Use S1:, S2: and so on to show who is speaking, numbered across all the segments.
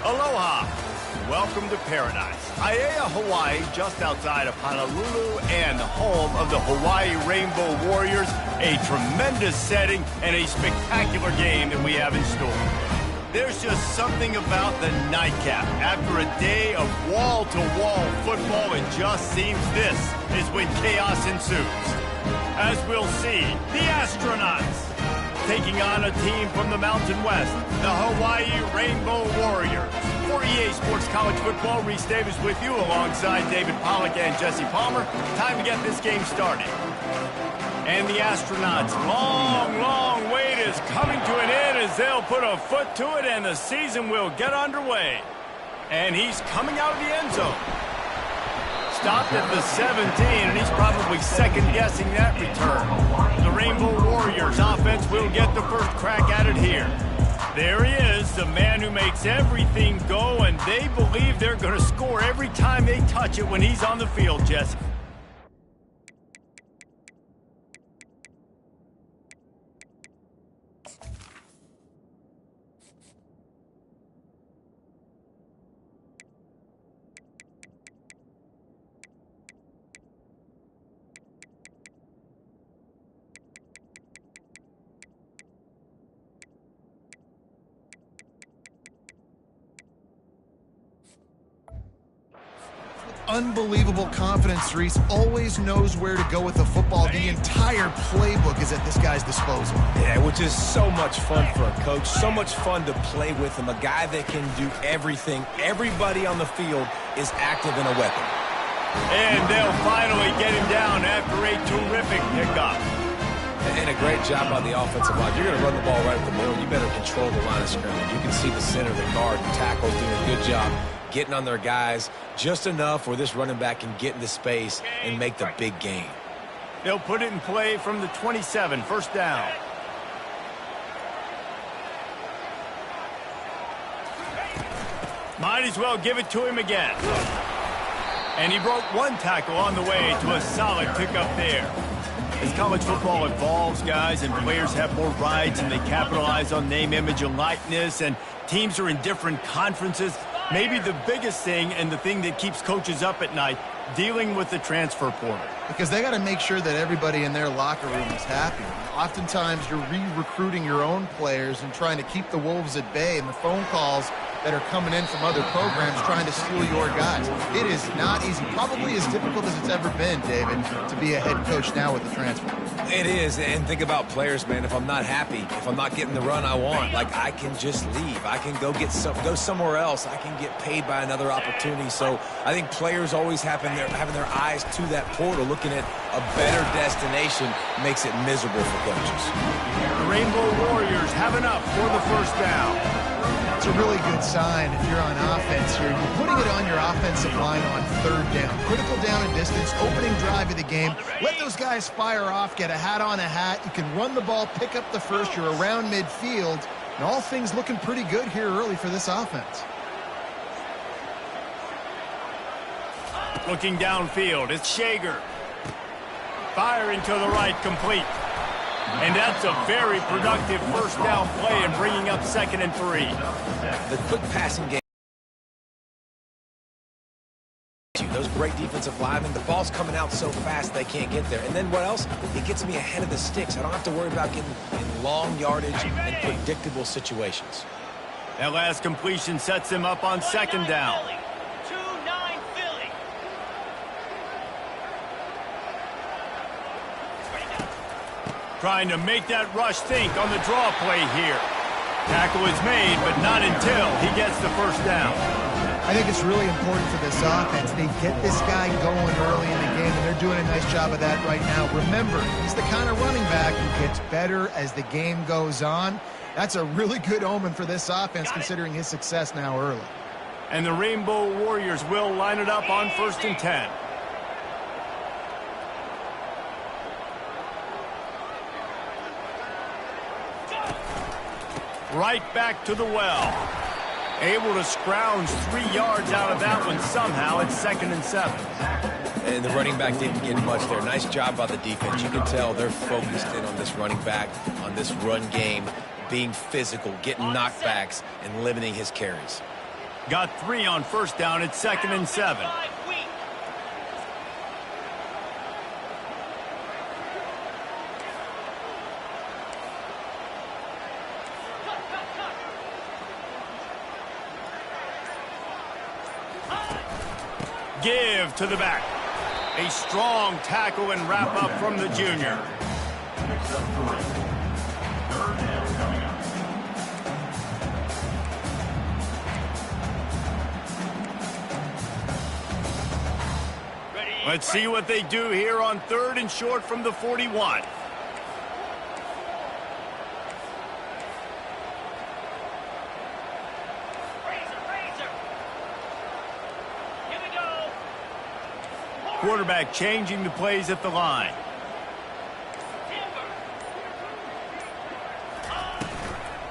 S1: Aloha. Welcome to paradise. Aiea, Hawaii, just outside of Honolulu and the home of the Hawaii Rainbow Warriors. A tremendous setting and a spectacular game that we have in store. There's just something about the nightcap. After a day of wall-to-wall football, it just seems this is when chaos ensues. As we'll see, the Astronauts taking on a team from the Mountain West, the Hawaii Rainbow Warriors. For EA Sports College Football, Reese Davis with you alongside David Pollack and Jesse Palmer. Time to get this game started. And the Astronauts' long wait is coming to an end as they'll put a foot to it and the season will get underway. And he's coming out of the end zone. Stopped at the 17, and he's probably second-guessing that return. The Rainbow Warriors offense will get the first crack at it here. There he is, the man who makes everything go, and they believe they're going to score every time they touch it when he's on the field, Jesse.
S2: Unbelievable confidence, Reese. Always knows where to go with the football. The entire playbook is at this guy's disposal.
S3: Yeah, which is so much fun for a coach. So much fun to play with him. A guy that can do everything. Everybody on the field is active in a weapon.
S1: And they'll finally get him down after a terrific pickup.
S3: And a great job by the offensive line. You're going to run the ball right up the middle. You better control the line of scrimmage. You can see the center, the guard, the tackles doing a good job getting on their guys just enough where this running back can get into space and make the big gain.
S1: They'll put it in play from the 27, first down. Might as well give it to him again. And he broke one tackle on the way to a solid pickup there. As college football evolves, guys, and players have more rights and they capitalize on name, image, and likeness, and teams are in different conferences, maybe the biggest thing and the thing that keeps coaches up at night, dealing with the transfer portal.
S2: Because they got to make sure that everybody in their locker room is happy. Oftentimes, you're re-recruiting your own players and trying to keep the wolves at bay, and the phone calls that are coming in from other programs trying to steal your guys. It is not easy. Probably as difficult as it's ever been, David, to be a head coach now with the transfer.
S3: It is, and think about players, man. If I'm not happy, if I'm not getting the run I want, like, I can just leave. I can go somewhere else. I can get paid by another opportunity. So I think players always having their eyes to that portal, looking at a better destination makes it miserable for coaches.
S1: The Rainbow Warriors have enough for the first down.
S2: It's a really good sign if you're on offense here. You're putting it on your offensive line on third down. Critical down and distance, opening drive of the game. Let those guys fire off, get a hat on a hat. You can run the ball, pick up the first. You're around midfield. And all things looking pretty good here early for this offense.
S1: Looking downfield, it's Shager. Firing to the right, complete. And that's a very productive first down play and bringing up 2nd and 3.
S3: The quick passing game. Those great defensive linemen, the ball's coming out so fast they can't get there. And then what else? It gets me ahead of the sticks. I don't have to worry about getting in long yardage and predictable situations.
S1: That last completion sets him up on 2nd down. Trying to make that rush think on the draw play here. Tackle is made, but not until he gets the first down.
S2: I think it's really important for this offense. They get this guy going early in the game, and they're doing a nice job of that right now. Remember, he's the kind of running back who gets better as the game goes on. That's a really good omen for this offense, considering his success now early.
S1: And the Rainbow Warriors will line it up on 1st and 10. Right back to the well. Able to scrounge 3 yards out of that one somehow. It's 2nd and 7.
S3: And the running back didn't get much there. Nice job by the defense. You can tell they're focused in on this running back, on this run game, being physical, getting knockbacks, and limiting his carries.
S1: Got 3 on first down. It's 2nd and 7. Give to the back. A strong tackle and wrap up from the junior. Let's see what they do here on 3rd and short from the 41. Quarterback changing the plays at the line.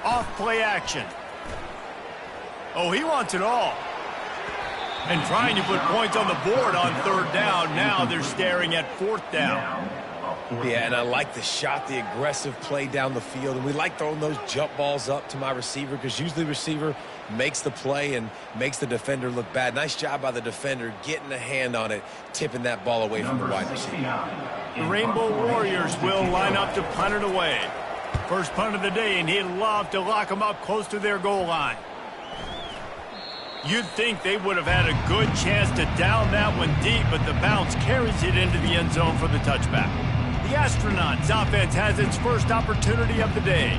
S1: Off play action. Oh, he wants it all. And trying to put points on the board on 3rd down. Now they're staring at 4th down.
S3: Yeah, and I like the shot, the aggressive play down the field. And we like throwing those jump balls up to my receiver because usually the receiver makes the play and makes the defender look bad. Nice job by the defender getting a hand on it, tipping that ball away from the wide receiver.
S1: The Rainbow Warriors will line up to punt it away. First punt of the day, and he'd love to lock them up close to their goal line. You'd think they would have had a good chance to down that one deep, but the bounce carries it into the end zone for the touchback. The Astronauts offense has its first opportunity of the day.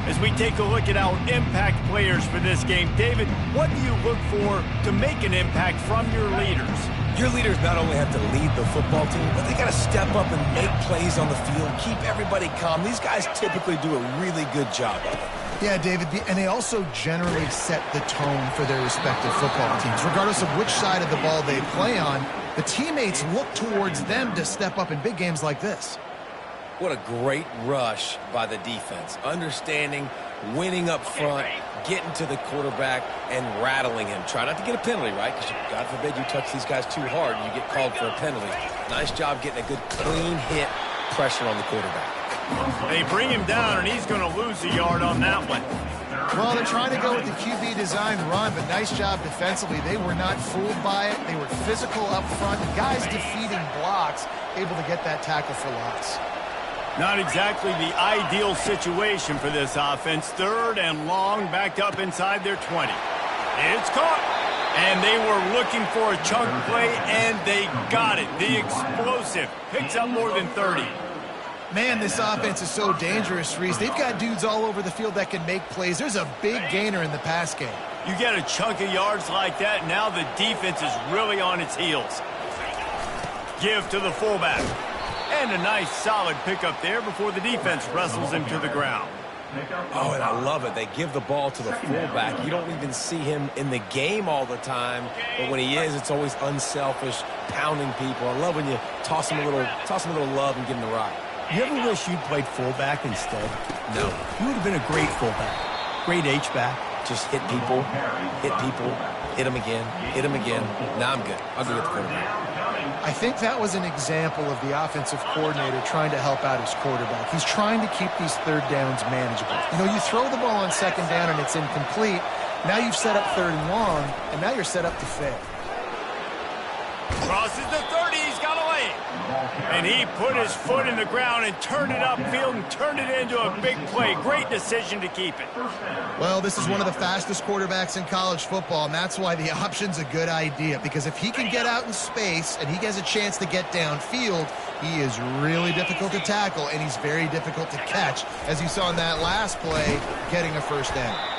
S1: As we take a look at our impact players for this game, David, what do you look for to make an impact from your leaders?
S3: Your leaders not only have to lead the football team, but they got to step up and make plays on the field, keep everybody calm. These guys typically do a really good job of it.
S2: Yeah, David, and they also generally set the tone for their respective football teams. Regardless of which side of the ball they play on, the teammates look towards them to step up in big games like this.
S3: What a great rush by the defense. Understanding, winning up front, getting to the quarterback, and rattling him. Try not to get a penalty, right? Because God forbid you touch these guys too hard and you get called for a penalty. Nice job getting a good clean hit, pressure on the quarterback.
S1: They bring him down, and he's going to lose a yard on that one.
S2: Well, they're trying to go with the QB design run, but nice job defensively. They were not fooled by it. They were physical up front. The guys defeating blocks, able to get that tackle for loss.
S1: Not exactly the ideal situation for this offense. 3rd and long, backed up inside their 20. It's caught. And they were looking for a chunk play, and they got it. The explosive picks up more than 30.
S2: Man, this offense is so dangerous, Reese. They've got dudes all over the field that can make plays. There's a big gainer in the pass game.
S1: You get a chunk of yards like that, now the defense is really on its heels. Give to the fullback. And a nice solid pickup there before the defense wrestles him to the ground.
S3: Oh, and I love it. They give the ball to the fullback. You don't even see him in the game all the time, but when he is, it's always unselfish, pounding people. I love when you toss him a little love and give him the rock.
S4: You ever wish you'd played fullback instead?
S3: No.
S4: You would have been a great fullback. Great H-back.
S3: Just hit people, hit them again, hit them again. Now I'm good. I'll go with the quarterback.
S2: I think that was an example of the offensive coordinator trying to help out his quarterback. He's trying to keep these 3rd downs manageable. You know, you throw the ball on 2nd down and it's incomplete. Now you've set up 3rd and long, and now you're set up to fail.
S1: Crosses the 30, he's got away. And he put his foot in the ground and turned it upfield and turned it into a big play. Great decision to keep it.
S2: Well, this is one of the fastest quarterbacks in college football, and that's why the option's a good idea. Because if he can get out in space and he has a chance to get downfield, he is really difficult to tackle, and he's very difficult to catch, as you saw in that last play, getting a 1st down.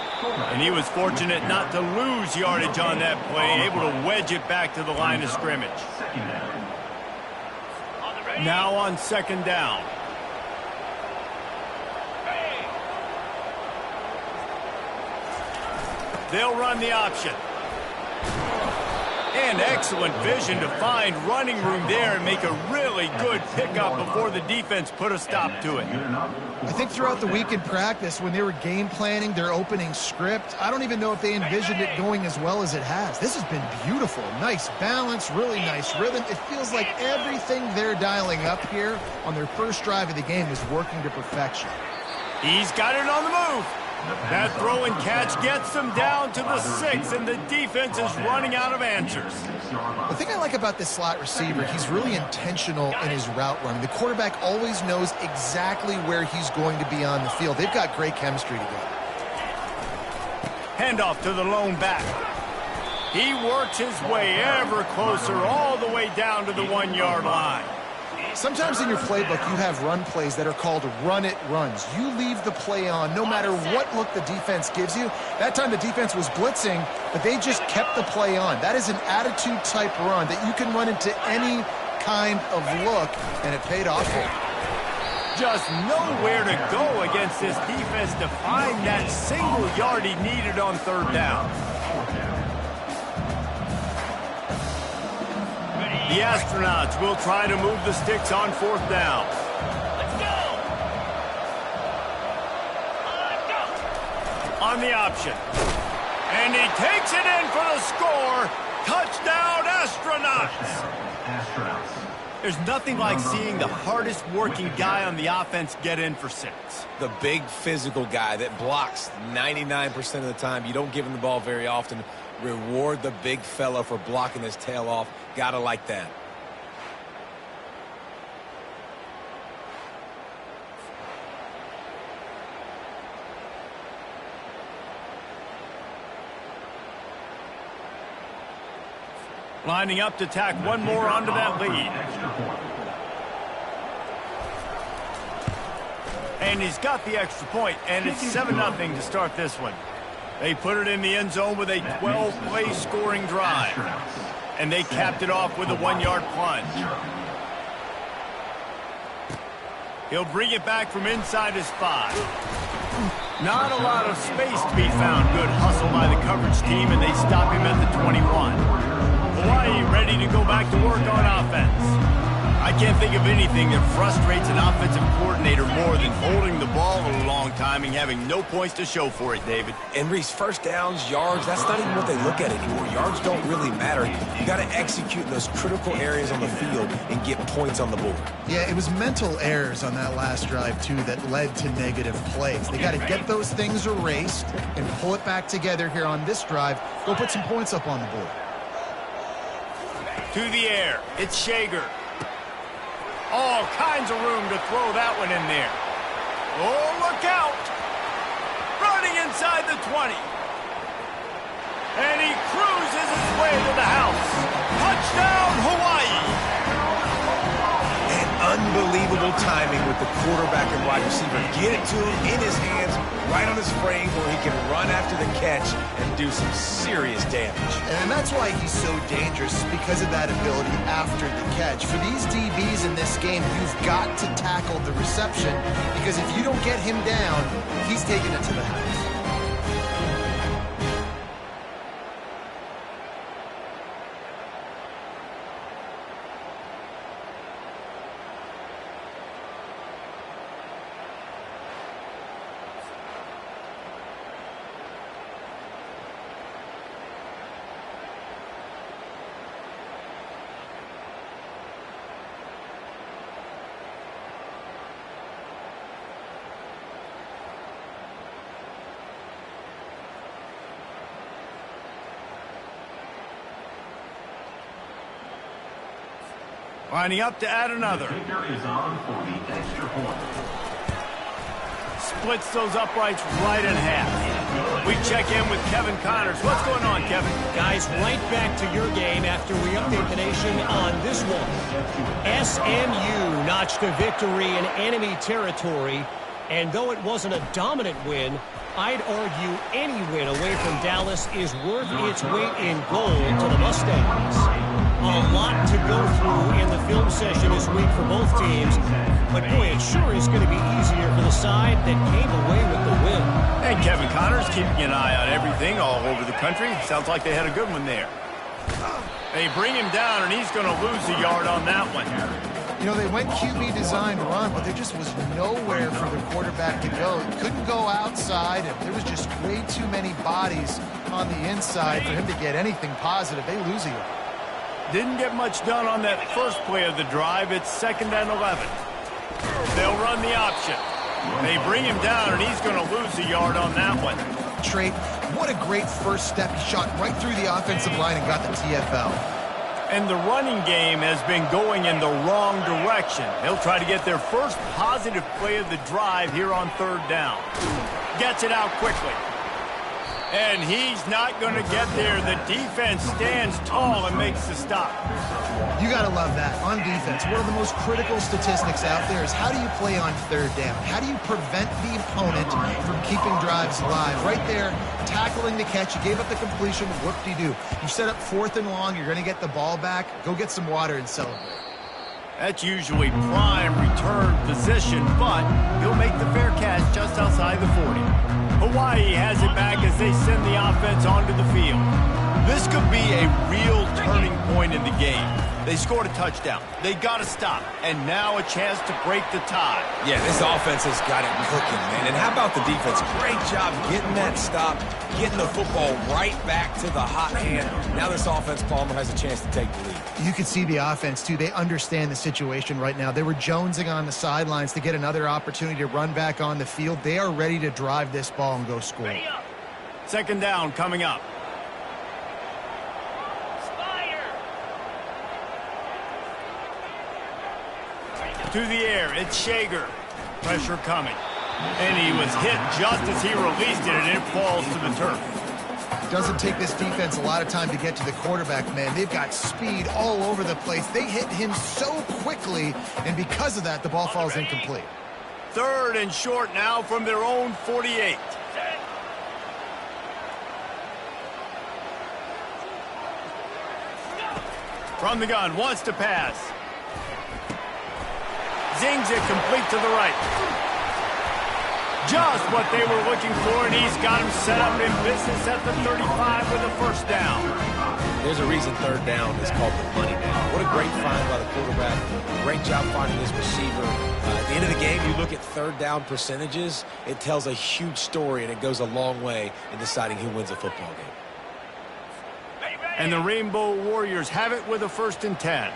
S1: And he was fortunate not to lose yardage on that play, able to wedge it back to the line of scrimmage. Now on 2nd down. They'll run the option. And excellent vision to find running room there and make a really good pickup before the defense put a stop to it.
S2: I think throughout the week in practice, when they were game planning their opening script, I don't even know if they envisioned it going as well as it has. This has been beautiful. Nice balance, really nice rhythm. It feels like everything they're dialing up here on their first drive of the game is working to perfection.
S1: He's got it on the move. That throw and catch gets them down to the 6, and the defense is running out of answers.
S2: The thing I like about this slot receiver, he's really intentional in his route running. The quarterback always knows exactly where he's going to be on the field. They've got great chemistry together.
S1: Handoff to the lone back. He works his way ever closer all the way down to the 1-yard line.
S2: Sometimes in your playbook, you have run plays that are called run-it runs. You leave the play on no matter what look the defense gives you. That time the defense was blitzing, but they just kept the play on. That is an attitude-type run that you can run into any kind of look, and it paid off for him.
S1: Just nowhere to go against this defense to find that single yard he needed on 3rd down. The Astronauts will try to move the sticks on 4th down. Let's go! On the option. And he takes it in for the score. Touchdown, Astronauts! There's nothing like seeing the hardest working guy on the offense get in for 6.
S3: The big physical guy that blocks 99% of the time. You don't give him the ball very often. Reward the big fella for blocking his tail off. Gotta like that.
S1: Lining up to tack one more onto that lead. And he's got the extra point, and it's 7-0 to start this one. They put it in the end zone with a 12-play scoring drive. And they capped it off with a 1-yard plunge. He'll bring it back from inside his 5. Not a lot of space to be found. Good hustle by the coverage team, and they stop him at the 21. Hawaii ready to go back to work on offense. I can't think of anything that frustrates an offensive coordinator more than holding the ball a long time and having no points to show for it, David.
S3: And Reese, 1st downs, yards, that's not even what they look at anymore. Yards don't really matter. You got to execute those critical areas on the field and get points on the board.
S2: Yeah, it was mental errors on that last drive, too, that led to negative plays. They got to get those things erased and pull it back together here on this drive. Go put some points up on the board.
S1: To the air, it's Shager. All kinds of room to throw that one in there. Oh, look out! Running inside the 20. And he cruises his way to the house. Touchdown, Hawaii!
S3: And unbelievable timing with the quarterback and wide receiver. Get it to him in his hands, right on his frame, where he can run after the catch and do some serious damage.
S2: And that's why he's so dangerous, because of that ability after the catch. For these DBs in this game, you've got to tackle the reception, because if you don't get him down, he's taking it to the house.
S1: Lining up to add another. Splits those uprights right in half. We check in with Kevin Connors. What's going on, Kevin?
S5: Guys, right back to your game after we update the nation on this one. SMU notched a victory in enemy territory, and though it wasn't a dominant win, I'd argue any win away from Dallas is worth its weight in gold to the Mustangs. A lot to go through in the film session this week for both teams, but boy, it sure is going to be easier for the side that came away with the win.
S1: And Kevin Connors keeping an eye on everything all over the country. Sounds like they had a good one there. They bring him down, and he's going to lose a yard on that one.
S2: You know, they went QB design run, but there just was nowhere for the quarterback to go. He couldn't go outside, and there was just way too many bodies on the inside for him to get anything positive. They lose a yard.
S1: Didn't get much done on that first play of the drive. It's 2nd and 11. They'll run the option. They bring him down, and he's going to lose a yard on that one.
S2: Trait, what a great first step. He shot right through the offensive line and got the TFL.
S1: And the running game has been going in the wrong direction. He'll try to get their first positive play of the drive here on third down. Gets it out quickly. And he's not going to get there. The defense stands tall and makes the stop.
S2: You got to love that. On defense, one of the most critical statistics out there is how do you play on third down? How do you prevent the opponent from keeping drives alive? Right there, tackling the catch. You gave up the completion. Whoop-de-doo. You set up 4th and long. You're going to get the ball back. Go get some water and celebrate.
S1: That's usually prime return position, but he'll make the fair catch just outside the 40. Hawaii has it back as they send the offense onto the field. This could be a real turning point in the game. They scored a touchdown. They got to stop. And now a chance to break the tie.
S3: Yeah, this offense has got it cooking, man. And how about the defense? Great job getting that stop, getting the football right back to the hot hand. Now this offense, Palmer, has a chance to take the lead.
S2: You can see the offense, too. They understand the situation right now. They were jonesing on the sidelines to get another opportunity to run back on the field. They are ready to drive this ball and go score.
S1: Second down coming up. To the air, it's Shager. Pressure coming. And he was hit just as he released it, and it falls to the turf.
S2: Doesn't take this defense a lot of time to get to the quarterback, man. They've got speed all over the place. They hit him so quickly, and because of that, the ball falls incomplete.
S1: Third and short now from their own 48. From the gun, wants to pass. Zings it complete to the right. Just what they were looking for, and he's got him set up in business at the 35 with a first down.
S3: There's a reason third down is called the money down. What a great find by the quarterback. Great job finding this receiver. At the end of the game, you look at third down percentages, it tells a huge story, and it goes a long way in deciding who wins a football game.
S1: And the Rainbow Warriors have it with a 1st and 10.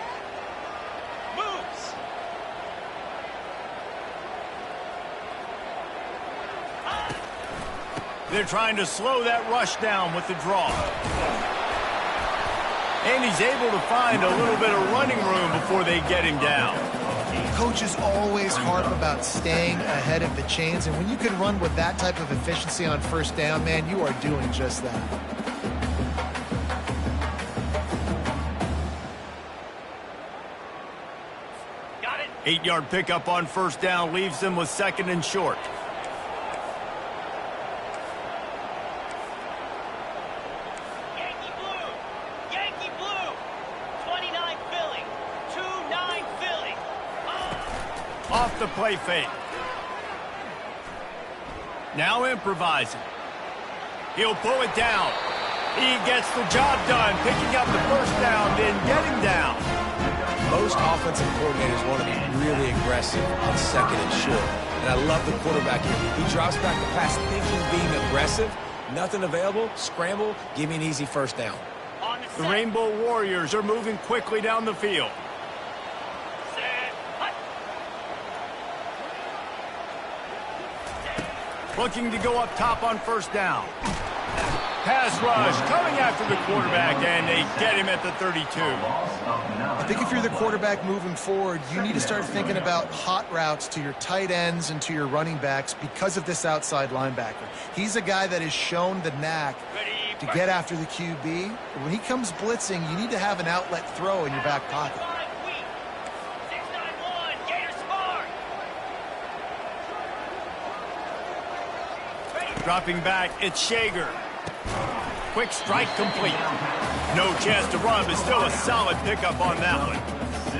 S1: They're trying to slow that rush down with the draw. And he's able to find a little bit of running room before they get him down.
S2: Coaches always harp about staying ahead of the chains, and when you can run with that type of efficiency on first down, man, you are doing just that.
S1: Got it. 8-yard pickup on first down leaves them with 2nd and short. Off the play fake. Now improvising. He'll pull it down. He gets the job done, picking up the first down, then getting down.
S3: Most offensive coordinators want to be really aggressive on 2nd and short. And I love the quarterback here. He drops back the pass thinking being aggressive. Nothing available. Scramble. Give me an easy first down.
S1: The Rainbow Warriors are moving quickly down the field. Looking to go up top on first down. Pass rush coming after the quarterback, and they get him at the 32.
S2: I think if you're the quarterback moving forward, you need to start thinking about hot routes to your tight ends and to your running backs because of this outside linebacker. He's a guy that has shown the knack to get after the QB. But when he comes blitzing, you need to have an outlet throw in your back pocket.
S1: Dropping back, it's Shager. Quick strike complete. No chance to run, but still a solid pickup on that one.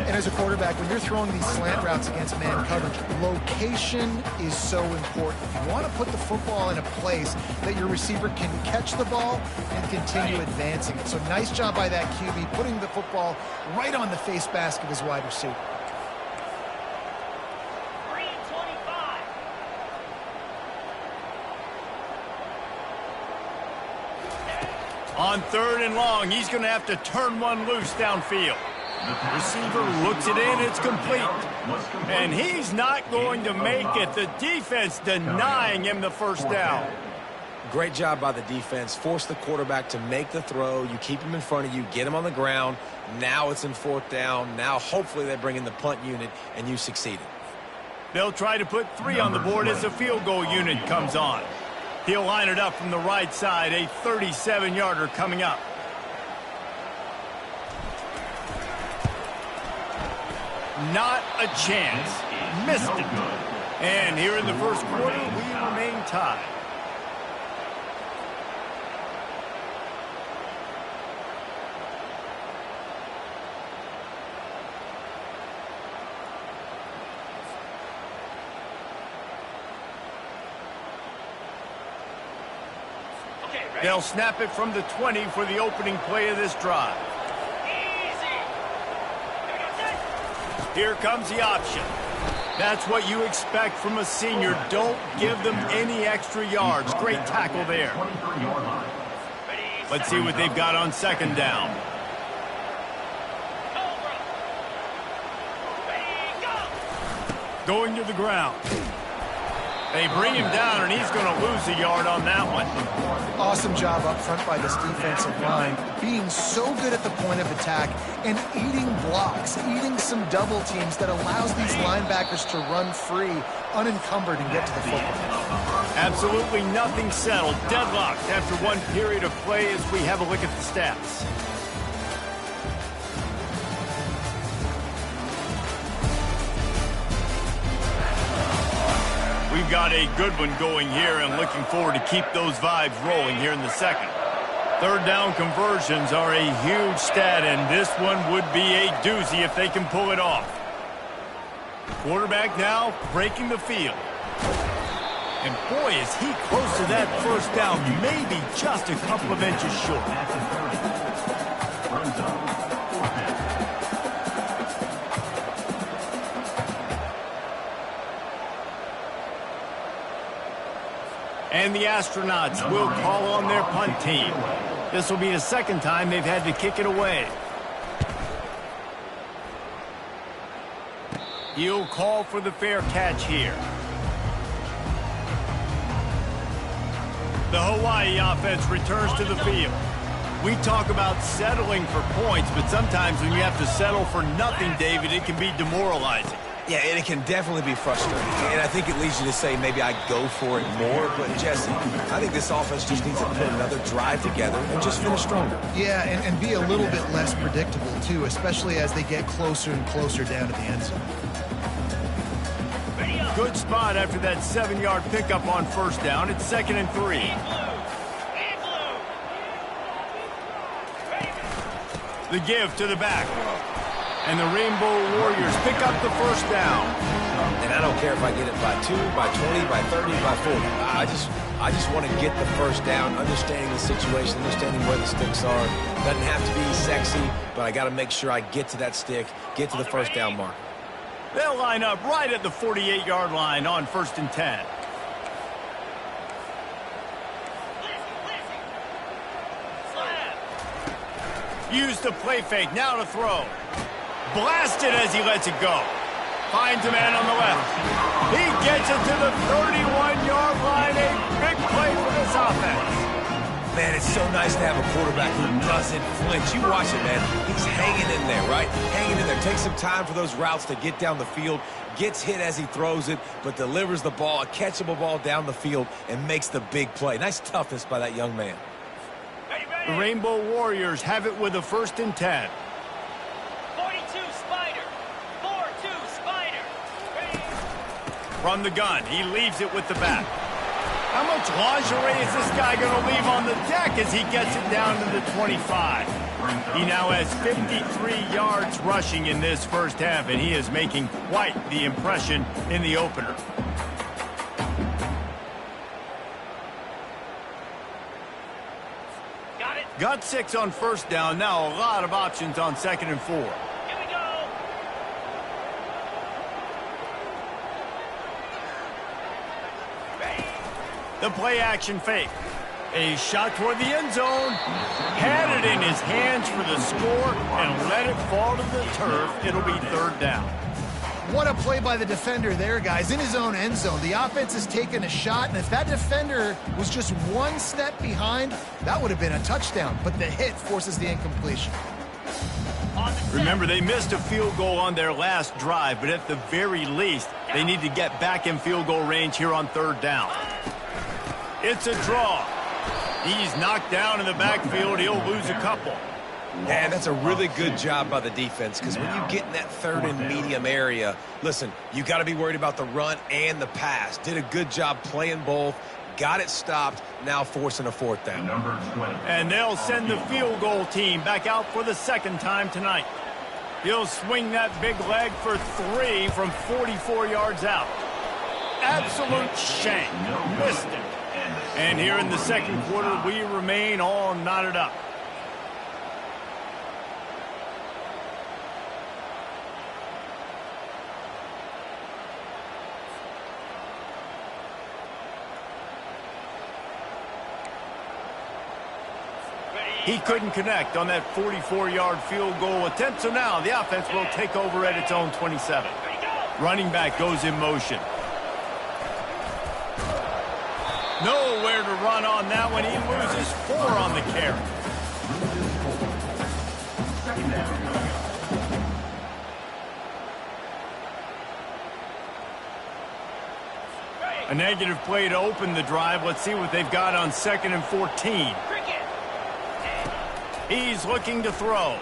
S2: And as a quarterback, when you're throwing these slant routes against man coverage, location is so important. You want to put the football in a place that your receiver can catch the ball and continue advancing it. So nice job by that QB, putting the football right on the face mask of his wide receiver.
S1: On 3rd and long, he's going to have to turn one loose downfield. Receiver looks it in. It's complete. And he's not going to make it. The defense denying him the first down.
S3: Great job by the defense. Force the quarterback to make the throw. You keep him in front of you. Get him on the ground. Now it's in 4th down. Now hopefully they bring in the punt unit and you succeeded.
S1: They'll try to put 3 on the board as the field goal unit comes on. He'll line it up from the right side. A 37-yarder coming up. Not a chance. Missed it. And here in the first quarter, we remain tied. They'll snap it from the 20 for the opening play of this drive. Here comes the option. That's what you expect from a senior. Don't give them any extra yards. Great tackle there. Let's see what they've got on 2nd down. Going to the ground. They bring him down, and he's going to lose a yard on that one.
S2: Awesome job up front by this defensive line, being so good at the point of attack and eating blocks, eating some double teams that allows these linebackers to run free, unencumbered, and get to the football.
S1: Absolutely nothing settled. Deadlocked after one period of play as we have a look at the stats. We've got a good one going here and looking forward to keep those vibes rolling here in the second. 3rd down conversions are a huge stat, and this one would be a doozy if they can pull it off. Quarterback now breaking the field. And boy, is he close to that first down, maybe just a couple of inches short. And the Astronauts will call on their punt team. This will be the 2nd time they've had to kick it away. He'll call for the fair catch here. The Hawaii offense returns to the field. We talk about settling for points, but sometimes when you have to settle for nothing, David, it can be demoralizing.
S3: Yeah, and it can definitely be frustrating. And I think it leads you to say maybe I go for it more. But, Jesse, I think this offense just needs to put another drive together and just finish stronger.
S2: Yeah, and be a little bit less predictable, too, especially as they get closer and closer down to the end zone.
S1: Good spot after that 7-yard pickup on 1st down. It's 2nd and 3. The give to the back. And the Rainbow Warriors pick up the 1st down.
S3: And I don't care if I get it by 2, by 20, by 30, by 40. I just want to get the 1st down, understanding the situation, understanding where the sticks are. Doesn't have to be sexy, but I got to make sure I get to that stick, get to the 1st down mark.
S1: They'll line up right at the 48-yard line on 1st and 10. Use the play fake, now to throw. Blasted as he lets it go. Finds a man on the left. He gets it to the 31-yard line. A big play for this offense.
S3: Man, it's so nice to have a quarterback who doesn't flinch. You watch it, man. He's hanging in there, right? Hanging in there. Takes some time for those routes to get down the field. Gets hit as he throws it, but delivers the ball, a catchable ball down the field, and makes the big play. Nice toughness by that young man.
S1: The Rainbow Warriors have it with a 1st and 10.
S6: 42 Spider. 4-2 Spider.
S1: From the gun, he leaves it with the back. How much lingerie is this guy going to leave on the deck as he gets it down to the 25? He now has 53 yards rushing in this 1st half, and he is making quite the impression in the opener. Got 6 on 1st down. Now a lot of options on 2nd and 4.
S6: Here we go.
S1: The play action fake. A shot toward the end zone. Had it in his hands for the score and let it fall to the turf. It'll be third down.
S2: What a play by the defender there, guys. In his own end zone, the offense has taken a shot, and if that defender was just one step behind, that would have been a touchdown. But the hit forces the incompletion.
S1: Remember, they missed a field goal on their last drive, but at the very least, they need to get back in field goal range here on third down. It's a draw. He's knocked down in the backfield. He'll lose a couple.
S3: And that's a really good job by the defense, because when you get in that third and medium area, listen, you got to be worried about the run and the pass. Did a good job playing both, got it stopped, now forcing a fourth down.
S1: And they'll send the field goal team back out for the second time tonight. He'll swing that big leg for 3 from 44 yards out. Absolute shank. Missed it. And here in the second quarter, we remain all knotted up. He couldn't connect on that 44-yard field goal attempt, so now the offense will take over at its own 27. Running back goes in motion. Nowhere to run on that one. He loses 4 on the carry. A negative play to open the drive. Let's see what they've got on 2nd and 14. He's looking to throw.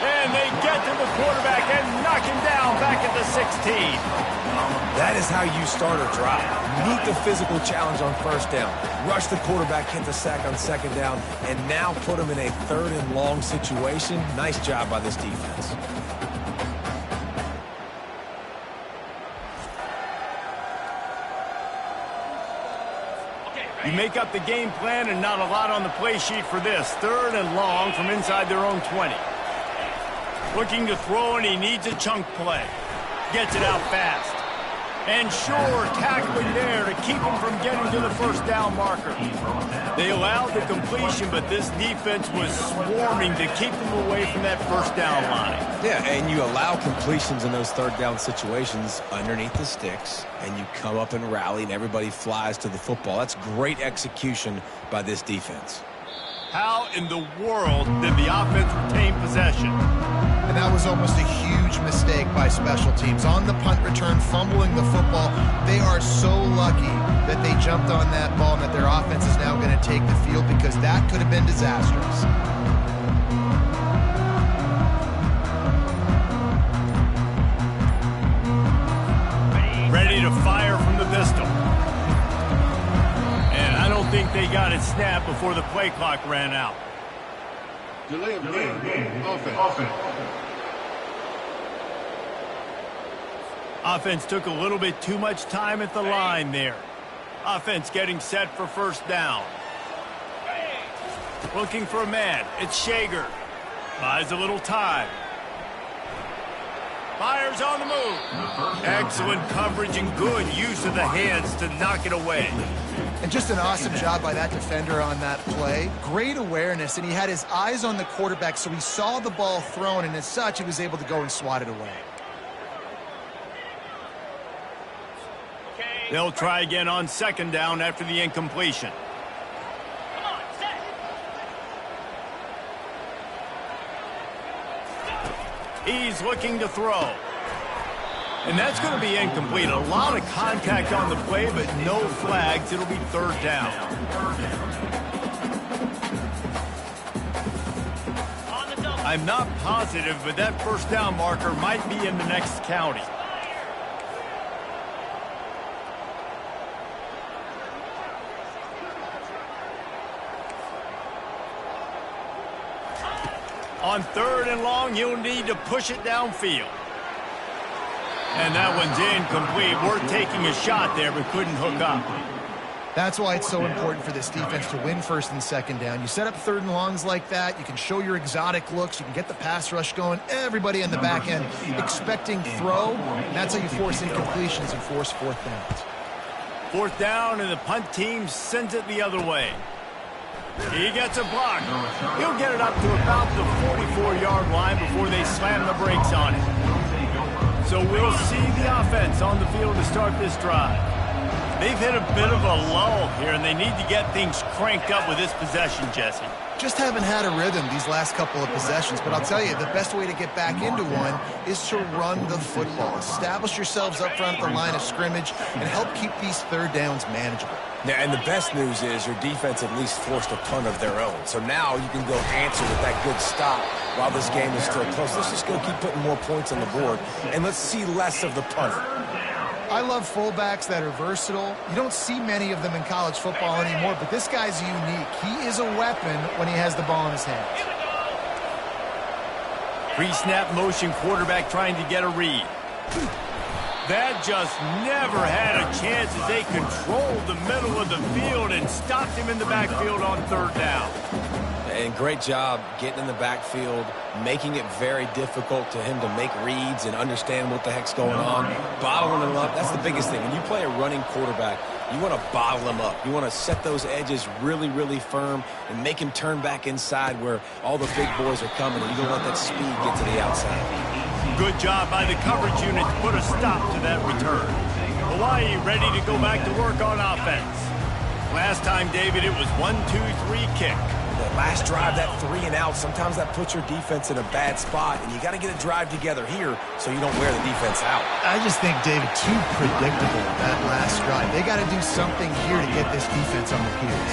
S1: And they get to the quarterback and knock him down back at the 16.
S3: That is how you start a drive. Meet the physical challenge on first down. Rush the quarterback, hit the sack on second down, and now put him in a third and long situation. Nice job by this defense.
S1: You make up the game plan and not a lot on the play sheet for this. 3rd and long from inside their own 20. Looking to throw, and he needs a chunk play. Gets it out fast. And sure, tackling there to keep him from getting to the first down marker. They allowed the completion, but this defense was swarming to keep them away from that first down line.
S3: Yeah, and you allow completions in those third down situations underneath the sticks, and you come up and rally, and everybody flies to the football. That's great execution by this defense.
S1: How in the world did the offense retain possession?
S2: And that was almost a huge mistake by special teams. On the punt return, fumbling the football, they are so lucky that they jumped on that ball and that their offense is now going to take the field, because that could have been disastrous.
S1: Ready to fire from the pistol. And I don't think they got it snapped before the play clock ran out.
S7: Delay of game. Offense.
S1: Offense took a little bit too much time at the line there. Offense getting set for first down. Looking for a man. It's Shager. Buys a little time. Fires on the move. Excellent coverage and good use of the hands to knock it away.
S2: And just an awesome job by that defender on that play. Great awareness, and he had his eyes on the quarterback, so he saw the ball thrown, and as such, he was able to go and swat it away.
S1: They'll try again on second down after the incompletion.
S6: Come on, set.
S1: He's looking to throw. And that's going to be incomplete. A lot of contact on the play, but no flags. It'll be third down. I'm not positive, but that first down marker might be in the next county. On 3rd and long, you'll need to push it downfield. And that one's incomplete. Worth taking a shot there, but couldn't hook up.
S2: That's why it's so important for this defense to win 1st and 2nd down. You set up 3rd and longs like that, you can show your exotic looks, you can get the pass rush going, everybody in the back end expecting throw, and that's how you force incompletions and force 4th downs.
S1: 4th down, and the punt team sends it the other way. He gets a block. He'll get it up to about the 44-yard line before they slam the brakes on it. So we'll see the offense on the field to start this drive. They've hit a bit of a lull here, and they need to get things cranked up with this possession, Jesse.
S2: Just haven't had a rhythm these last couple of possessions, but I'll tell you, the best way to get back into one is to run the football. Establish yourselves up front at the line of scrimmage and help keep these 3rd downs manageable.
S3: Yeah, and the best news is your defense at least forced a punt of their own. So now you can go answer with that good stop while this game is still close. Let's just go keep putting more points on the board, and let's see less of the punter.
S2: I love fullbacks that are versatile. You don't see many of them in college football anymore, but this guy's unique. He is a weapon when he has the ball in his hands.
S1: Pre-snap motion quarterback trying to get a read. That just never had a chance as they controlled the middle of the field and stopped him in the backfield on 3rd down.
S3: And great job getting in the backfield, making it very difficult to him to make reads and understand what the heck's going on, bottling him up. That's the biggest thing. When you play a running quarterback, you want to bottle him up. You want to set those edges really, really firm and make him turn back inside where all the big boys are coming, and you don't let that speed get to the outside.
S1: Good job by the coverage unit to put a stop to that return. Hawaii ready to go back to work on offense. Last time, David, it was 1-2-3 kick.
S3: The last drive, that 3 and out, sometimes that puts your defense in a bad spot, and you got to get a drive together here so you don't wear the defense out.
S2: I just think, David, too predictable that last drive. They got to do something here to get this defense on their heels.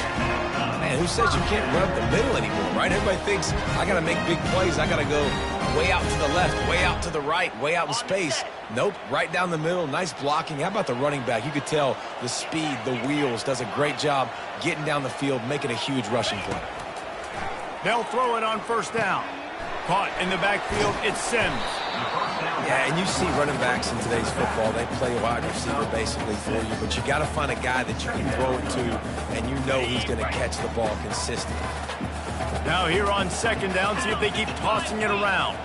S3: Man, who says you can't run up the middle anymore, right? Everybody thinks I got to make big plays. I got to go way out to the left, way out to the right, way out in space. Nope, right down the middle. Nice blocking. How about the running back? You could tell the speed, the wheels, does a great job getting down the field, making a huge rushing play.
S1: They'll throw it on 1st down. Caught in the backfield, it's Sims.
S3: Yeah, and you see running backs in today's football, they play a wide receiver basically for you, but you got to find a guy that you can throw it to, and you know he's going to catch the ball consistently.
S1: Now here on 2nd down, see if they keep tossing it around.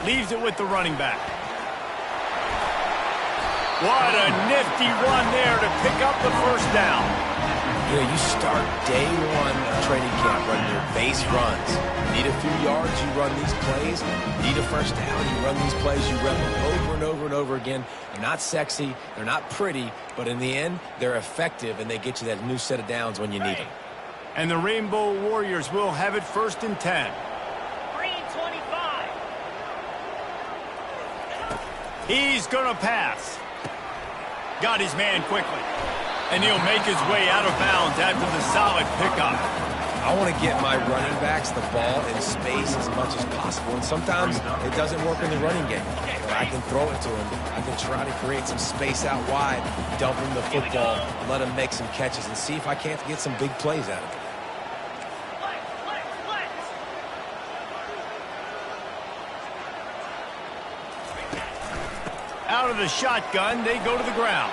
S1: Leaves it with the running back. What a nifty run there to pick up the 1st down.
S3: You know, you start day 1 of training camp running your base runs. Need a few yards, you run these plays. Need a 1st down, you run these plays. You rep them over and over and over again. They're not sexy, they're not pretty, but in the end, they're effective, and they get you that new set of downs when you need them.
S1: And the Rainbow Warriors will have it 1st and 10.
S6: Green 25.
S1: He's going to pass. Got his man quickly. And he'll make his way out of bounds after the solid pickup.
S3: I want to get my running backs the ball in space as much as possible. And sometimes it doesn't work in the running game. But I can throw it to him. I can try to create some space out wide, dump him the football, let him make some catches, and see if I can't get some big plays out of it.
S1: Out of the shotgun, they go to the ground.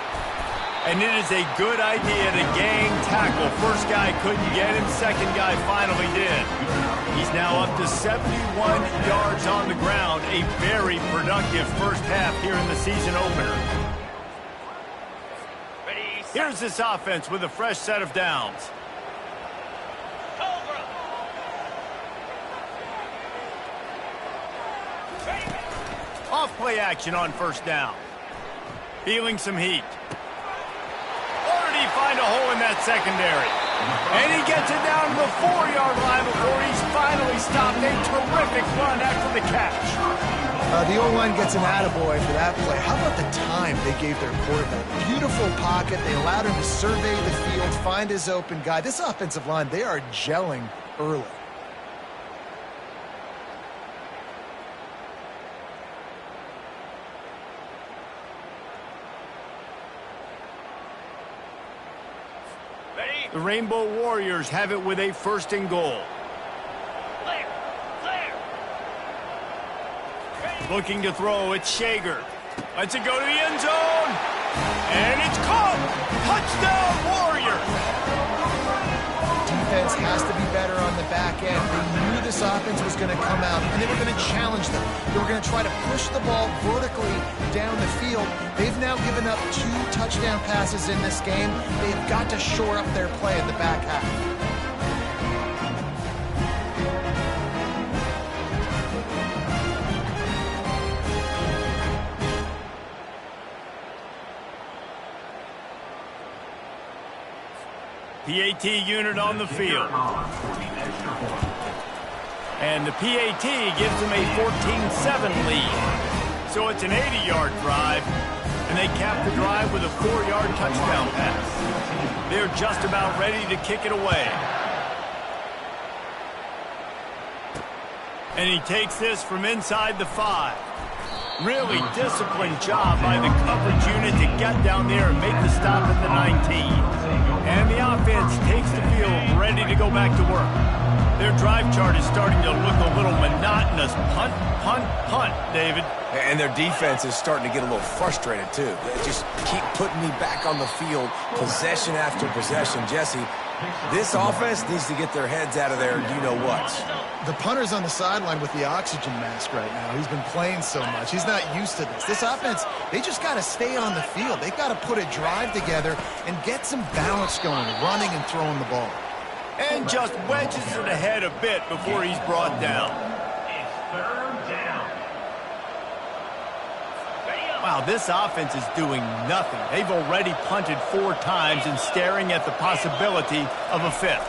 S1: And it is a good idea to gang tackle. 1st guy couldn't get him, 2nd guy finally did. He's now up to 71 yards on the ground. A very productive 1st half here in the season opener. Here's this offense with a fresh set of downs. Off play action on 1st down. Feeling some heat. Or did he find a hole in that secondary? And he gets it down to the 4-yard line before he's finally stopped. A terrific run after the catch.
S2: The O-line gets an attaboy for that play. How about the time they gave their quarterback? Beautiful pocket. They allowed him to survey the field, find his open guy. This offensive line, they are gelling early.
S1: The Rainbow Warriors have it with a 1st and goal.
S6: Clear.
S1: Looking to throw, it's Shager. Lets it go to the end zone. And it's caught. Touchdown, Warriors.
S2: Defense has to be better on the back end. They knew the this offense was going to come out, and they were going to challenge them. They were going to try to push the ball vertically down the field. They've now given up 2 touchdown passes in this game. They've got to shore up their play in the back half.
S1: PAT unit on the field. And the PAT gives them a 14-7 lead. So it's an 80-yard drive, and they cap the drive with a 4-yard touchdown pass. They're just about ready to kick it away. And he takes this from inside the 5. Really disciplined job by the coverage unit to get down there and make the stop at the 19. And the offense takes the field, ready to go back to work. Their drive chart is starting to look a little monotonous. Punt, punt, punt, David.
S3: And their defense is starting to get a little frustrated, too. They just keep putting me back on the field, possession after possession. Jesse, this offense needs to get their heads out of there, you-know-what.
S2: The punter's on the sideline with the oxygen mask right now. He's been playing so much. He's not used to this. This offense, they just got to stay on the field. They've got to put a drive together and get some balance going, running and throwing the ball.
S1: And just wedges it ahead a bit before he's brought down. Wow, this offense is doing nothing. They've already punted 4 times and staring at the possibility of a 5th.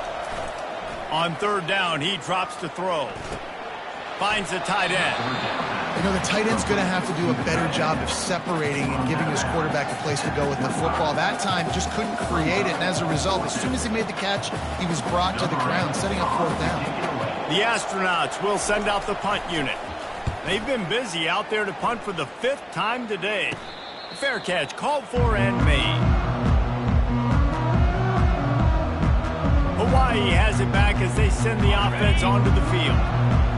S1: On 3rd down, he drops to throw. Finds the tight end.
S2: You know, the tight end's going to have to do a better job of separating and giving his quarterback a place to go with the football. That time, just couldn't create it, and as a result, as soon as he made the catch, he was brought to the ground, setting up 4th down.
S1: The Astronauts will send out the punt unit. They've been busy out there to punt for the 5th time today. Fair catch called for and made. Hawaii has it back as they send the offense onto the field.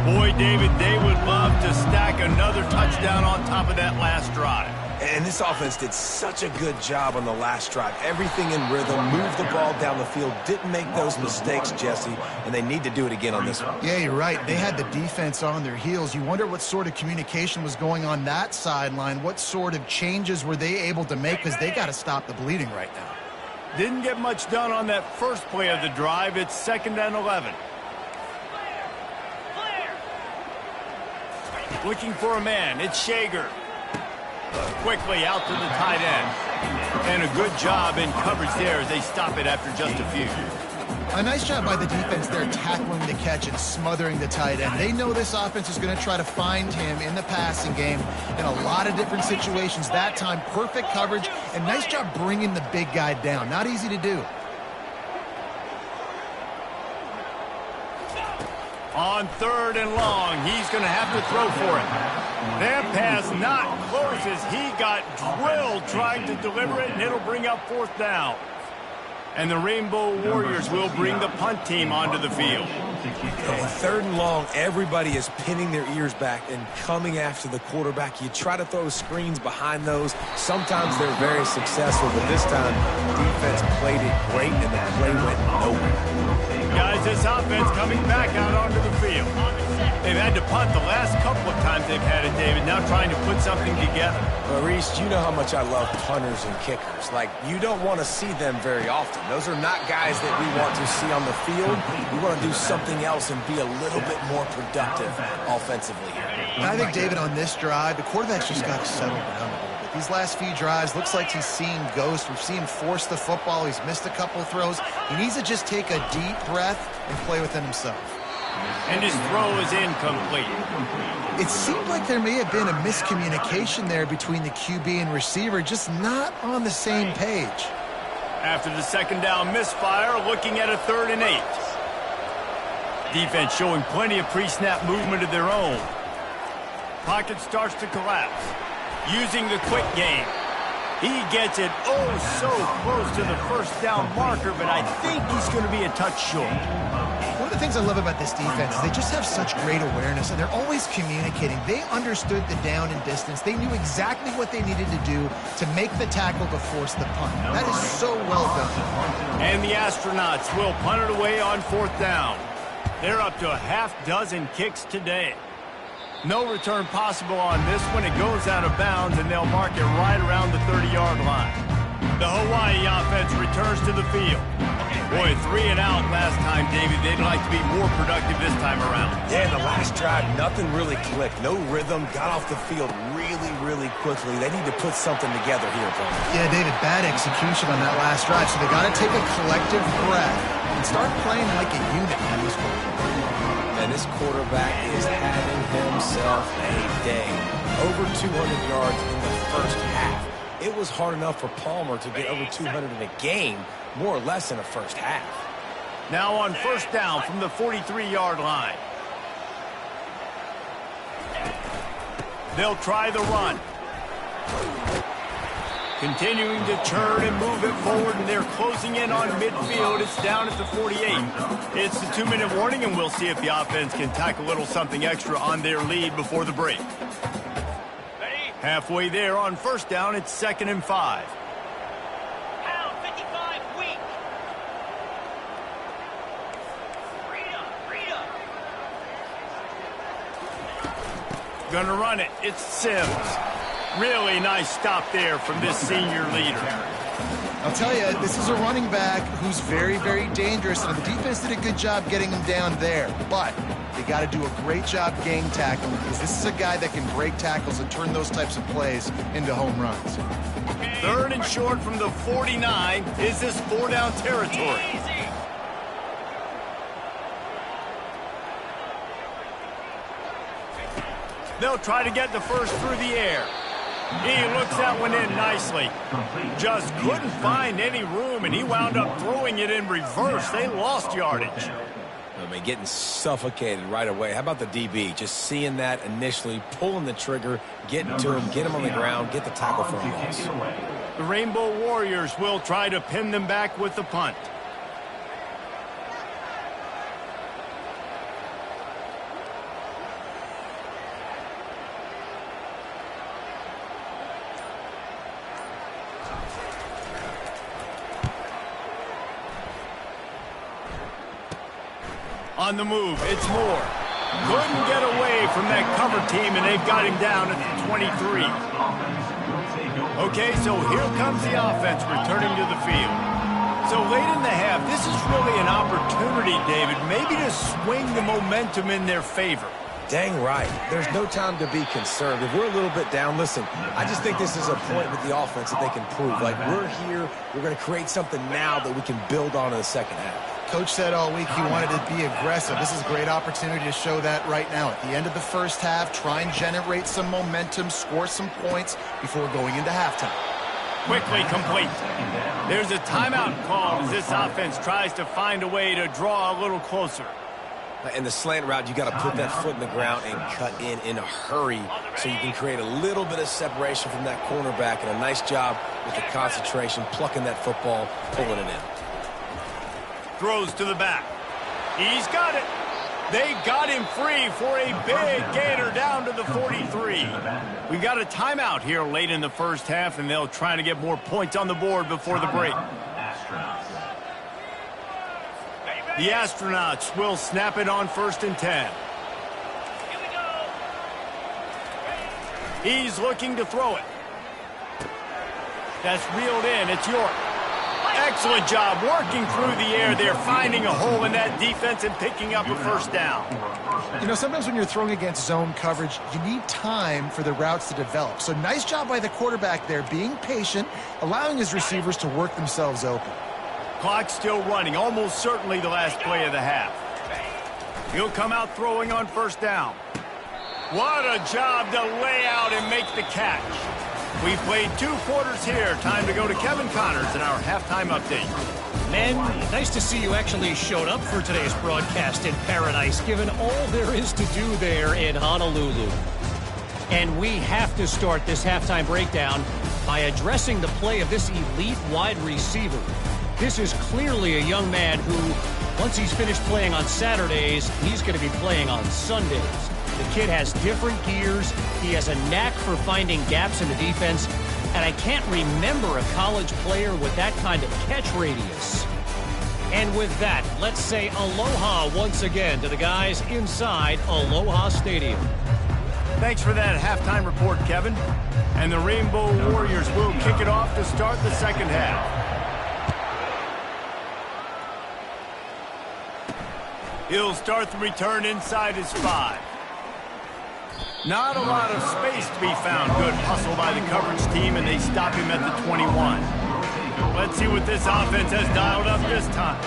S1: Boy, David, they would love to stack another touchdown on top of that last drive.
S3: And this offense did such a good job on the last drive. Everything in rhythm, moved the ball down the field, didn't make those mistakes, Jesse, and they need to do it again on this one.
S2: Yeah, you're right. They had the defense on their heels. You wonder what sort of communication was going on that sideline. What sort of changes were they able to make, because they got to stop the bleeding right now.
S1: Didn't get much done on that first play of the drive. It's 2nd and 11. Looking for a man. It's Shager. Quickly out to the tight end. And a good job in coverage there as they stop it after just a few.
S2: A nice job by the defense there tackling the catch and smothering the tight end. They know this offense is going to try to find him in the passing game in a lot of different situations. That time, perfect coverage, and nice job bringing the big guy down. Not easy to do.
S1: On 3rd and long, he's going to have to throw for it. That pass not close as he got drilled trying to deliver it, and it'll bring up 4th down. And the Rainbow Warriors will bring the punt team onto the field.
S3: And 3rd and long, everybody is pinning their ears back and coming after the quarterback. You try to throw screens behind those. Sometimes they're very successful, but this time, defense played it great, and the play went nowhere.
S1: Guys, this offense coming back out onto the field. They've had to punt the last couple of times they've had it, David, now trying to put something together.
S3: Well, Reese, you know how much I love punters and kickers. Like, you don't want to see them very often. Those are not guys that we want to see on the field. We want to do something else and be a little bit more productive offensively here.
S2: I think, David, on this drive, the quarterback's just got to settle down a little bit. These last few drives, looks like he's seeing ghosts. We've seen him force the football. He's missed a couple of throws. He needs to just take a deep breath and play within himself.
S1: And his throw is incomplete.
S2: It seemed like there may have been a miscommunication there between the QB and receiver, just not on the same page.
S1: After the 2nd down misfire, looking at a 3rd and 8. Defense showing plenty of pre-snap movement of their own. Pocket starts to collapse. Using the quick game. He gets it so close to the 1st down marker, but I think he's going to be a touch short.
S2: One of the things I love about this defense is they just have such great awareness, and they're always communicating. They understood the down and distance. They knew exactly what they needed to do to make the tackle to force the punt. That is so well done.
S1: And the Astronauts will punt it away on 4th down. They're up to a half dozen kicks today. No return possible on this one. It goes out of bounds, and they'll mark it right around the 30-yard line. The Hawaii offense returns to the field. Boy, 3 and out last time, David. They'd like to be more productive this time around.
S3: Yeah, in the last drive, nothing really clicked. No rhythm. Got off the field really quickly. They need to put something together here, opponent.
S2: Yeah, David, bad execution on that last drive, so they got to take a collective breath and start playing like a unit in this one.
S3: And this quarterback is having himself a day. Over 200 yards in the first half. It was hard enough for Palmer to get over 200 in a game, more or less in the first half.
S1: Now on first down from the 43-yard line. They'll try the run. Continuing to turn and move it forward, and they're closing in on midfield. It's down at the 48. It's the 2-minute warning, and we'll see if the offense can tack a little something extra on their lead before the break. Halfway there on first down, it's 2nd and 5.
S6: Pound 55 weak. Freedom.
S1: Gonna run it. It's Sims. Really nice stop there from this senior leader.
S2: I'll tell you, this is a running back who's very dangerous, and the defense did a good job getting him down there. But they got to do a great job gang tackling, because this is a guy that can break tackles and turn those types of plays into home runs.
S1: 3rd and short from the 49. Is this 4-down territory?
S6: Easy.
S1: They'll try to get the first through the air. He looks that one in nicely. Just couldn't find any room, and he wound up throwing it in reverse. They lost yardage.
S3: I mean, getting suffocated right away. How about the DB? Just seeing that initially, pulling the trigger, getting to him, get him on the ground, get the tackle for a loss.
S1: The Rainbow Warriors will try to pin them back with the punt. On the move, it's Moore. Couldn't get away from that cover team, and they've got him down at the 23. Okay, so here comes the offense returning to the field. So late in the half, this is really an opportunity, David, maybe to swing the momentum in their favor.
S3: Dang right. There's no time to be concerned. If we're a little bit down, listen, I just think this is a point with the offense that they can prove. Like, we're here, we're going to create something now that we can build on in the second half.
S2: Coach said all week he wanted to be aggressive. This is a great opportunity to show that right now. At the end of the first half, try and generate some momentum, score some points before going into halftime.
S1: Quickly complete. There's a timeout call as this offense tries to find a way to draw a little closer.
S3: In the slant route, you got to put that foot in the ground and cut in a hurry so you can create a little bit of separation from that cornerback, and a nice job with the concentration, plucking that football, pulling it in.
S1: Throws to the back. He's got it. They got him free for a big gainer down to the 43. We've got a timeout here late in the first half, and they'll try to get more points on the board before the break. The Astronauts will snap it on 1st and 10.
S6: Here we go.
S1: He's looking to throw it. That's reeled in. It's York. Excellent job working through the air there, finding a hole in that defense and picking up a first down.
S2: You know, sometimes when you're throwing against zone coverage, you need time for the routes to develop. So nice job by the quarterback there, being patient, allowing his receivers to work themselves open.
S1: Clock still running, almost certainly the last play of the half. He'll come out throwing on first down. What a job to lay out and make the catch. We've played 2 quarters here. Time to go to Kevin Connors in our halftime update.
S5: Men, nice to see you actually showed up for today's broadcast in paradise, given all there is to do there in Honolulu. And we have to start this halftime breakdown by addressing the play of this elite wide receiver. This is clearly a young man who, once he's finished playing on Saturdays, he's going to be playing on Sundays. The kid has different gears. He has a knack for finding gaps in the defense. And I can't remember a college player with that kind of catch radius. And with that, let's say aloha once again to the guys inside Aloha Stadium.
S1: Thanks for that halftime report, Kevin. And the Rainbow Warriors will kick it off to start the second half. He'll start the return inside his 5. Not a lot of space to be found. Good hustle by the coverage team, and they stop him at the 21. Let's see what this offense has dialed up this time.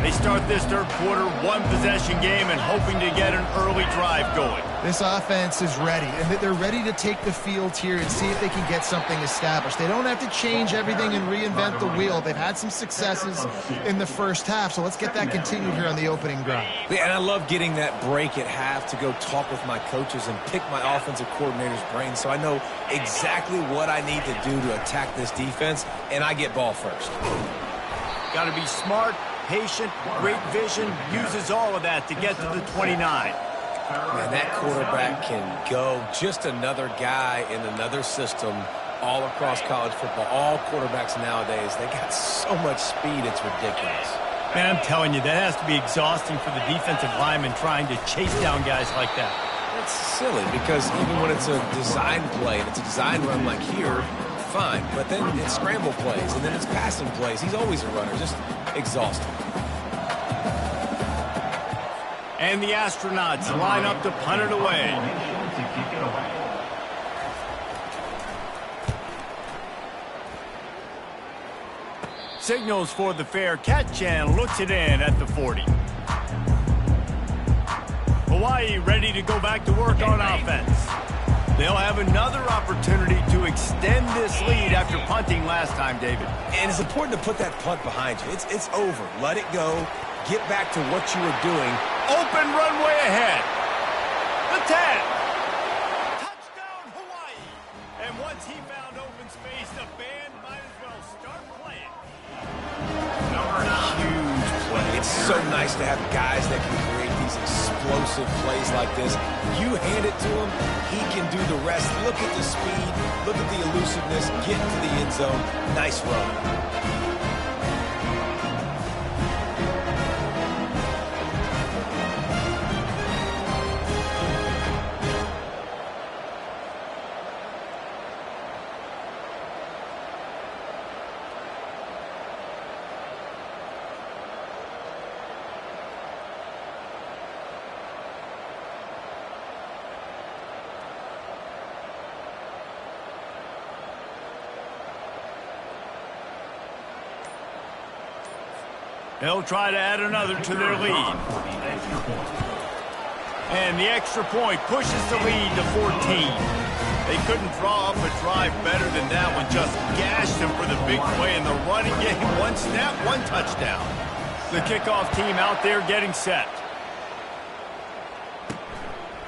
S1: They start this third quarter, one-possession game, and hoping to get an early drive going.
S2: This offense is ready, and they're ready to take the field here and see if they can get something established. They don't have to change everything and reinvent the wheel. They've had some successes in the first half, so let's get that continued here on the opening drive.
S3: Yeah, and I love getting that break at half to go talk with my coaches and pick my offensive coordinator's brain so I know exactly what I need to do to attack this defense, and I get ball first.
S1: Got to be smart, patient, great vision, uses all of that to get to the 29.
S3: Man, that quarterback can go. Just another guy in another system all across college football. All quarterbacks nowadays, they got so much speed, it's ridiculous.
S1: Man, I'm telling you, that has to be exhausting for the defensive lineman trying to chase down guys like that.
S3: It's silly because even when it's a design play and it's a design run like here, fine. But then it's scramble plays and then it's passing plays. He's always a runner, just exhausting.
S1: And the Astronauts line up to punt it away. Signals for the fair catch and looks it in at the 40. Hawaii ready to go back to work on offense. They'll have another opportunity to extend this lead after punting last time, David.
S3: And it's important to put that punt behind you. It's over. Let it go. Get back to what you were doing.
S1: Open runway ahead. The 10. Touchdown, Hawaii. And once he found open space, the band might as well start playing.
S3: Huge play. It's so nice to have guys that can create these explosive plays like this. You hand it to him, he can do the rest. Look at the speed. Look at the elusiveness. Get into the end zone. Nice run.
S1: They'll try to add another to their lead. And the extra point pushes the lead to 14. They couldn't draw up a drive better than that one. Just gashed them for the big play in the running game. One snap, one touchdown. The kickoff team out there getting set.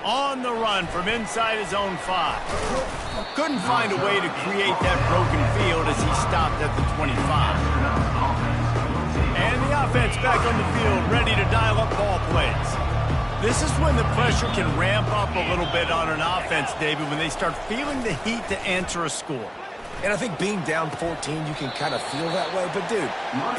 S1: On the run from inside his own 5. Couldn't find a way to create that broken field as he stopped at the 25. And the offense back on the field, ready to dial up ball plays. This is when the pressure can ramp up a little bit on an offense, David, when they start feeling the heat to answer a score.
S3: And I think being down 14, you can kind of feel that way. But, dude,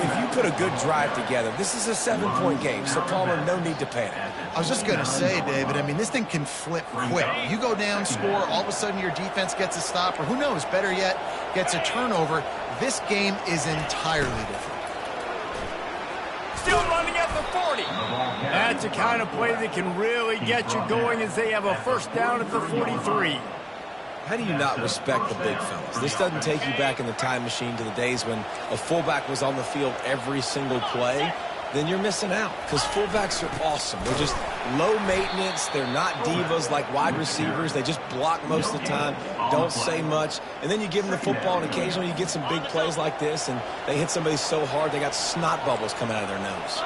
S3: if you put a good drive together, this is a 7-point game, so, Palmer, no need to panic.
S2: I was just going to say, David, I mean, this thing can flip quick. You go down, score, all of a sudden your defense gets a stop, or who knows, better yet, gets a turnover. This game is entirely different.
S1: Still running at the 40. That's the kind of play that can really get you going as they have a first down at the 43.
S3: How do you not respect the big fellas? This doesn't take you back in the time machine to the days when a fullback was on the field every single play. Then you're missing out because fullbacks are awesome. They're just low maintenance. They're not divas like wide receivers. They just block most of the time, don't say much. And then you give them the football, and occasionally you get some big plays like this, and they hit somebody so hard they got snot bubbles coming out of their nose.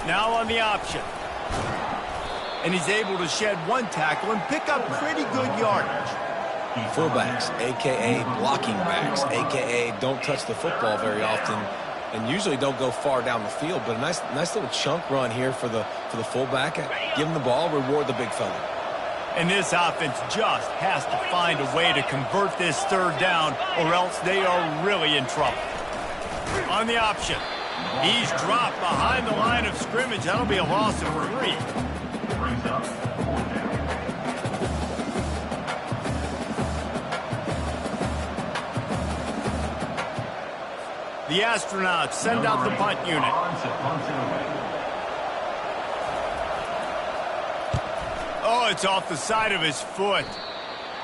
S1: Now on the option. And he's able to shed one tackle and pick up pretty good yardage.
S3: Fullbacks, a.k.a. blocking backs, a.k.a. don't touch the football very often and usually don't go far down the field. But a nice little chunk run here for the fullback. Give him the ball, reward the big fella.
S1: And this offense just has to find a way to convert this third down or else they are really in trouble. On the option. He's dropped behind the line of scrimmage. That'll be a loss of 3. The Astronauts send out the punt unit. Oh, it's off the side of his foot.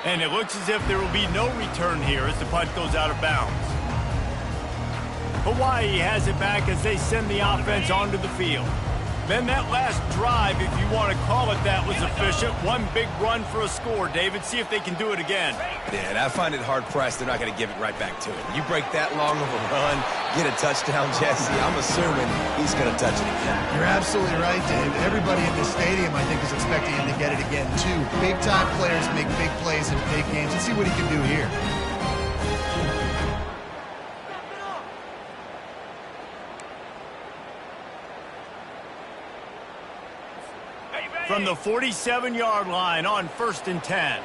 S1: And it looks as if there will be no return here as the punt goes out of bounds. Hawaii has it back as they send the offense onto the field. Then that last drive, if you want to call it that, was efficient. One big run for a score, David. See if they can do it again.
S3: Yeah, and I find it hard-pressed they're not going to give it right back to him. You break that long of a run, get a touchdown, Jesse, I'm assuming he's going to touch it again.
S2: You're absolutely right, Dave. Everybody in this stadium, I think, is expecting him to get it again, too. Big-time players make big plays in big games. Let's see what he can do here.
S1: From the 47-yard line on 1st and 10.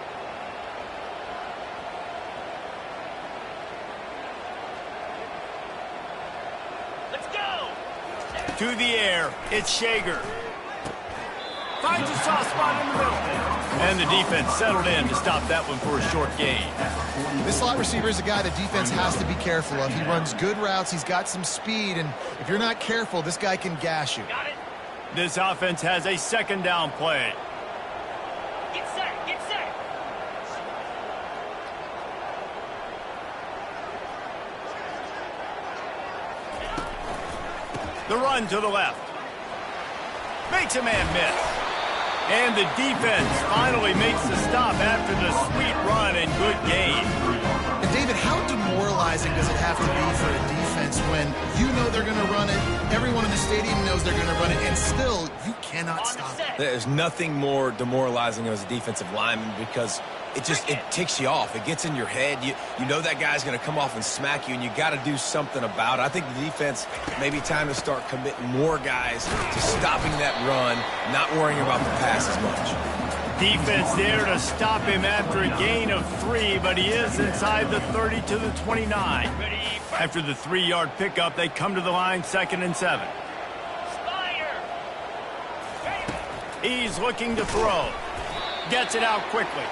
S6: Let's go.
S1: To the air, it's Shager. Finds a soft spot in the middle. And the defense settled in to stop that one for a short gain.
S2: This slot receiver is a guy the defense has to be careful of. He runs good routes, he's got some speed, and if you're not careful, this guy can gash you.
S6: Got it.
S1: This offense has a 2nd down play.
S6: Get set. Get set.
S1: The run to the left. Makes a man miss. And the defense finally makes the stop after the sweet run and good gain.
S2: And David, how demoralizing does it have to be for a defense when you know they're going to run it, everyone in the stadium knows they're going to run it, and still you cannot stop it?
S3: There's nothing more demoralizing as a defensive lineman because it ticks you off. It gets in your head. You know that guy's going to come off and smack you, and you got to do something about it. I think the defense may be time to start committing more guys to stopping that run, not worrying about the pass as much.
S1: Defense there to stop him after a gain of 3, but he is inside the 30 to the 29. After the 3-yard pickup, they come to the line 2nd and 7. He's looking to throw. Gets it out quickly.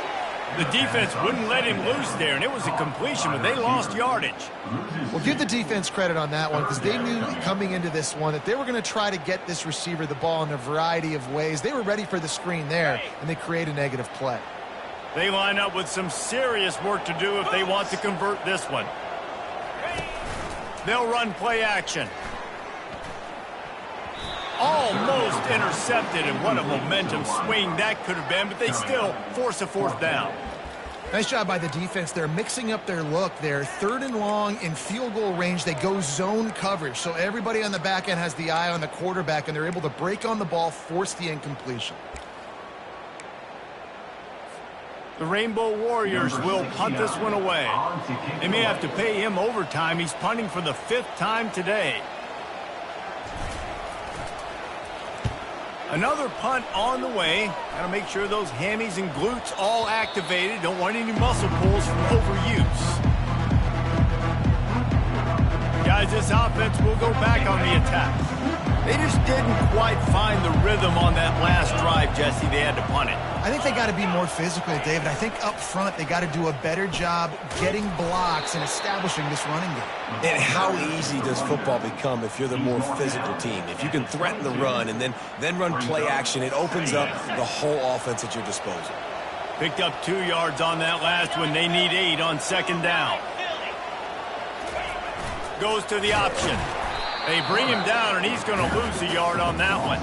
S1: The defense wouldn't let him loose there, and it was a completion, but they lost yardage.
S2: Well, give the defense credit on that one because they knew coming into this one that they were going to try to get this receiver the ball in a variety of ways. They were ready for the screen there, and they create a negative play.
S1: They line up with some serious work to do if they want to convert this one. They'll run play action. Almost intercepted, and what a momentum swing that could have been, but they still force a 4th down.
S2: Nice job by the defense. They're mixing up their look. They're 3rd and long in field goal range. They go zone coverage, so everybody on the back end has the eye on the quarterback, and they're able to break on the ball, force the incompletion.
S1: The Rainbow Warriors will punt this one away. They may have to pay him overtime. He's punting for the 5th time today. Another punt on the way. Got to make sure those hammies and glutes all activated. Don't want any muscle pulls from overuse. Guys, this offense will go back on the attack. They just didn't quite find the rhythm on that last drive, Jesse. They had to punt it.
S2: I think they got to be more physical, David. I think up front they got to do a better job getting blocks and establishing this running game.
S3: And how easy does football become if you're the more physical team? If you can threaten the run and then run play action, it opens up the whole offense at your disposal.
S1: Picked up 2 yards on that last one. They need 8 on 2nd down. Goes to the option. They bring him down, and he's going to lose a yard on that one.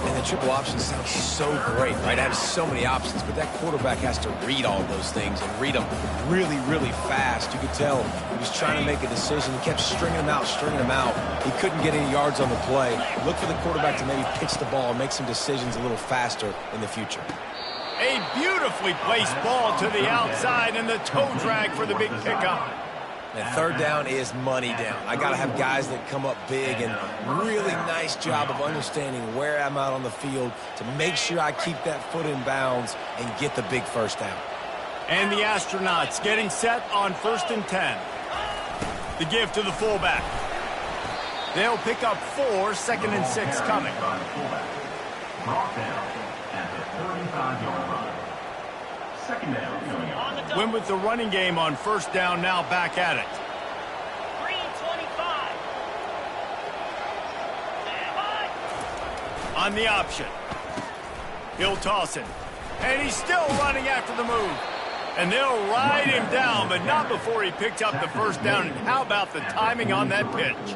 S3: And the triple option sounds so great, right? I have so many options, but that quarterback has to read all those things and read them really, really fast. You could tell he was trying to make a decision. He kept stringing them out. He couldn't get any yards on the play. Look for the quarterback to maybe pitch the ball and make some decisions a little faster in the future.
S1: A beautifully placed ball to the outside, and the toe drag for the big pickup.
S3: And 3rd down is money down. I got to have guys that come up big, and really nice job of understanding where I'm out on the field to make sure I keep that foot in bounds and get the big 1st down.
S1: And the Astronauts getting set on 1st and 10. The give to the fullback. They'll pick up 4, 2nd and 6 coming.
S8: Brought down at the 35-yard line. Second down.
S1: Win with the running game on first down, now back at it.
S6: Green 25.
S1: On the option. He'll toss it. And he's still running after the move. And they'll ride him down, but not before he picked up the first down. And how about the timing on that pitch?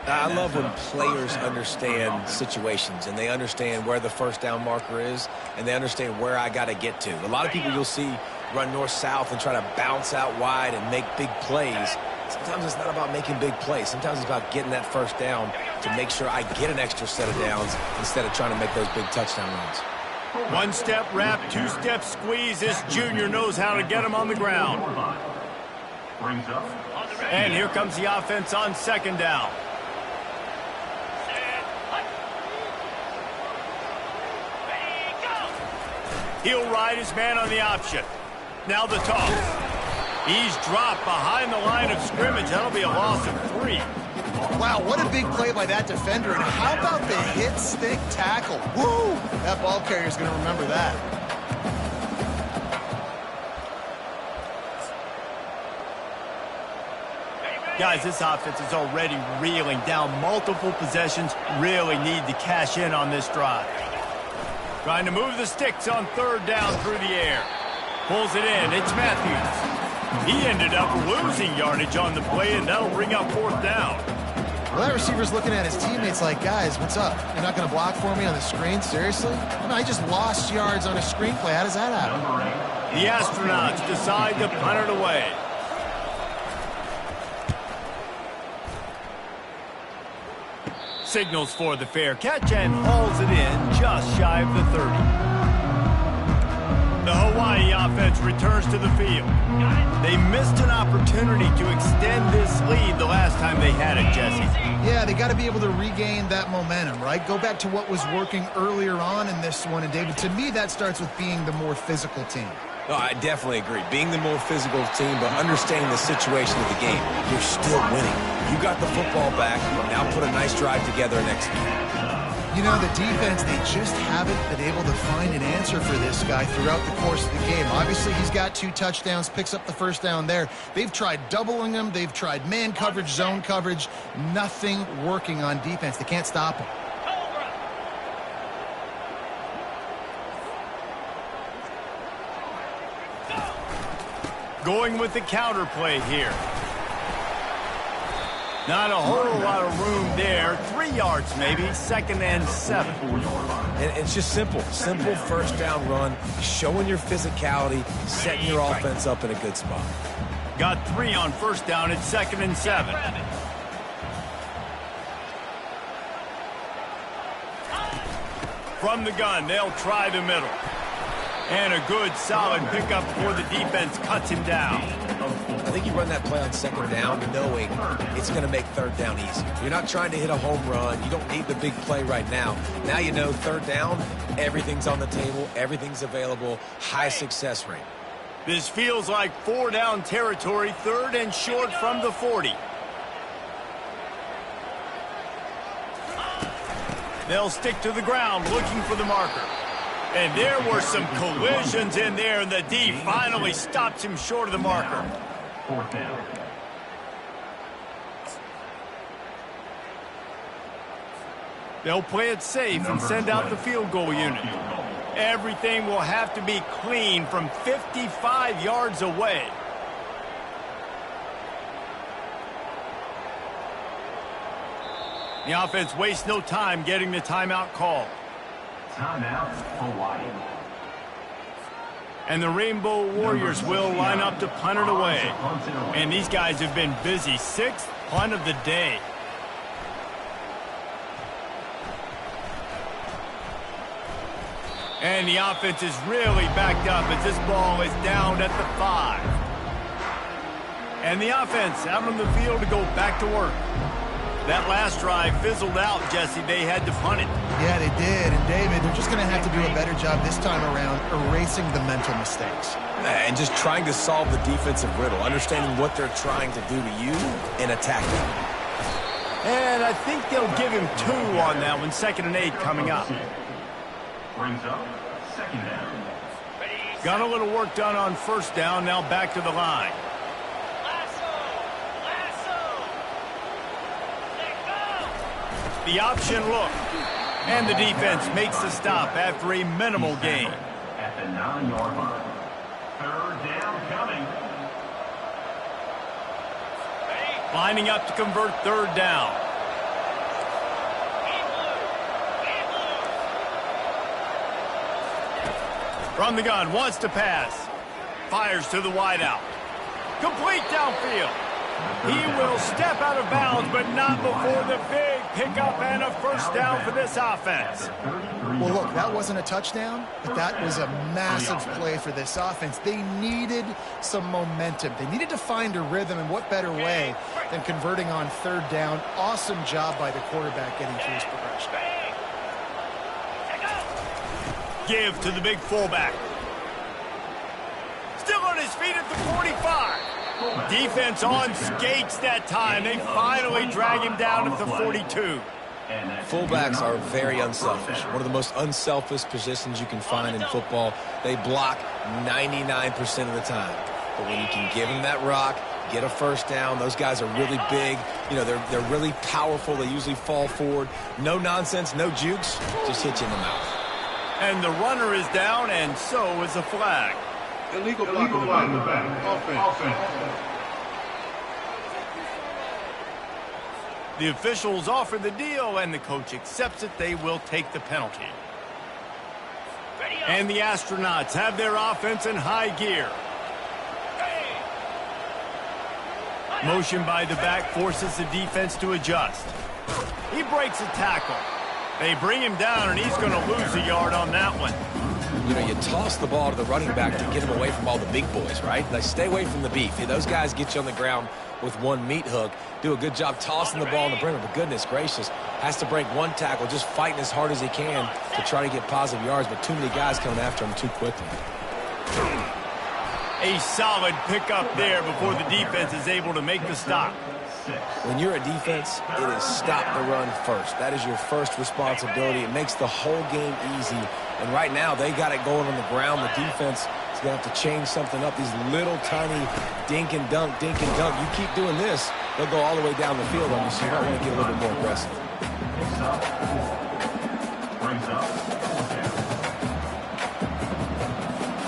S3: I love when players understand situations and they understand where the first down marker is and they understand where I got to get to. A lot of people you'll see run north-south and try to bounce out wide and make big plays. Sometimes it's not about making big plays. Sometimes it's about getting that first down to make sure I get an extra set of downs instead of trying to make those big touchdown runs.
S1: One-step wrap, two-step squeeze. This junior knows how to get him on the ground. And here comes the offense on second down. He'll ride his man on the option. Now the toss. He's dropped behind the line of scrimmage. That'll be a loss of 3.
S2: Wow, what a big play by that defender. And how about the hit stick tackle? Woo! That ball carrier's going to remember that.
S1: Guys, this offense is already reeling down multiple possessions. Really need to cash in on this drive. Trying to move the sticks on third down through the air. Pulls it in. It's Matthews. He ended up losing yardage on the play, and that'll bring up fourth down.
S2: Well, that receiver's looking at his teammates like, guys, what's up? You're not going to block for me on the screen? Seriously? No, I just lost yards on a screen play. How does that happen?
S1: The Astronauts decide to punt it away. Signals for the fair catch and hauls it in just shy of the 30. The Hawaii offense returns to the field. They missed an opportunity to extend this lead the last time they had it, Jesse.
S2: Yeah, they got to be able to regain that momentum, right? Go back to what was working earlier on in this one. And, David, to me, that starts with being the more physical team.
S3: No, I definitely agree. Being the more physical team, but understanding the situation of the game, you're still winning. You got the football back. Now put a nice drive together and execute.
S2: You know, the defense, they just haven't been able to find an answer for this guy throughout the course of the game. Obviously, he's got 2 touchdowns, picks up the first down there. They've tried doubling him. They've tried man coverage, zone coverage. Nothing working on defense. They can't stop him.
S1: Going with the counter play here. Not a whole lot of room there. 3 yards maybe, 2nd and 7.
S3: And it's just simple. Simple first down run, showing your physicality, setting your offense up in a good spot.
S1: Got 3 on first down. It's 2nd and 7. From the gun, they'll try the middle. And a good, solid pickup for the defense cuts him down.
S3: I think you run that play on second down knowing it's going to make third down easy. You're not trying to hit a home run. You don't need the big play right now. Now you know third down, everything's on the table, everything's available, high success rate.
S1: This feels like 4-down territory, 3rd and short from the 40. They'll stick to the ground looking for the marker. And there were some collisions in there, and the D finally stops him short of the marker.
S8: Fourth down.
S1: They'll play it safe and send out the field goal unit. Everything will have to be clean from 55 yards away. The offense wastes no time getting the timeout call.
S8: Timeout, Hawaii.
S1: And the Rainbow Warriors will line up to punt it away. And these guys have been busy. 6th punt of the day. And the offense is really backed up as this ball is down at the 5. And the offense out on the field to go back to work. That last drive fizzled out, Jesse. They had to punt it.
S2: Yeah, they did. And, David, they're just going to have to do a better job this time around erasing the mental mistakes.
S3: And just trying to solve the defensive riddle, understanding what they're trying to do to you and attacking.
S1: And I think they'll give him 2 on that one. 2nd and 8 coming up.
S8: Brings up 2nd down.
S1: Got a little work done on 1st down. Now back to the line. The option look. And the defense makes the stop after a minimal gain.
S8: At the 9-yard line. 3rd down coming.
S1: Lining up to convert 3rd down. From the gun, wants to pass. Fires to the wideout. Complete downfield. He will step out of bounds, but not before the big pickup and a 1st down for this offense.
S2: Well, look, that wasn't a touchdown, but that was a massive play for this offense. They needed some momentum. They needed to find a rhythm, and what better way than converting on 3rd down. Awesome job by the quarterback getting through his progression.
S1: Give to the big fullback. Still on his feet at the 45. Defense on skates that time. They finally drag him down at the 42.
S3: Fullbacks are very unselfish. One of the most unselfish positions you can find in football. They block 99% of the time. But when you can give them that rock, get a 1st down, those guys are really big. You know, they're really powerful. They usually fall forward. No nonsense, no jukes, just hit you in the mouth.
S1: And the runner is down, and so is a flag.
S7: Illegal block in the back. Offense.
S1: The officials offer the deal, and the coach accepts it. They will take the penalty. And the Astronauts have their offense in high gear. Motion by the back forces the defense to adjust. He breaks a tackle. They bring him down, and he's going to lose a yard on that one.
S3: You know, you toss the ball to the running back to get him away from all the big boys, right? They stay away from the beef. Those guys get you on the ground with one meat hook. Do a good job tossing the ball in the perimeter. But goodness gracious, has to break one tackle, just fighting as hard as he can to try to get positive yards. But too many guys coming after him too quickly.
S1: A solid pickup there before the defense is able to make the stop.
S3: When you're a defense, it is stop the run first. That is your first responsibility. It makes the whole game easy. And right now, they got it going on the ground. The defense is going to have to change something up. These little tiny dink and dunk, dink and dunk. You keep doing this, they'll go all the way down the field on you, so you might want to get a little bit more aggressive.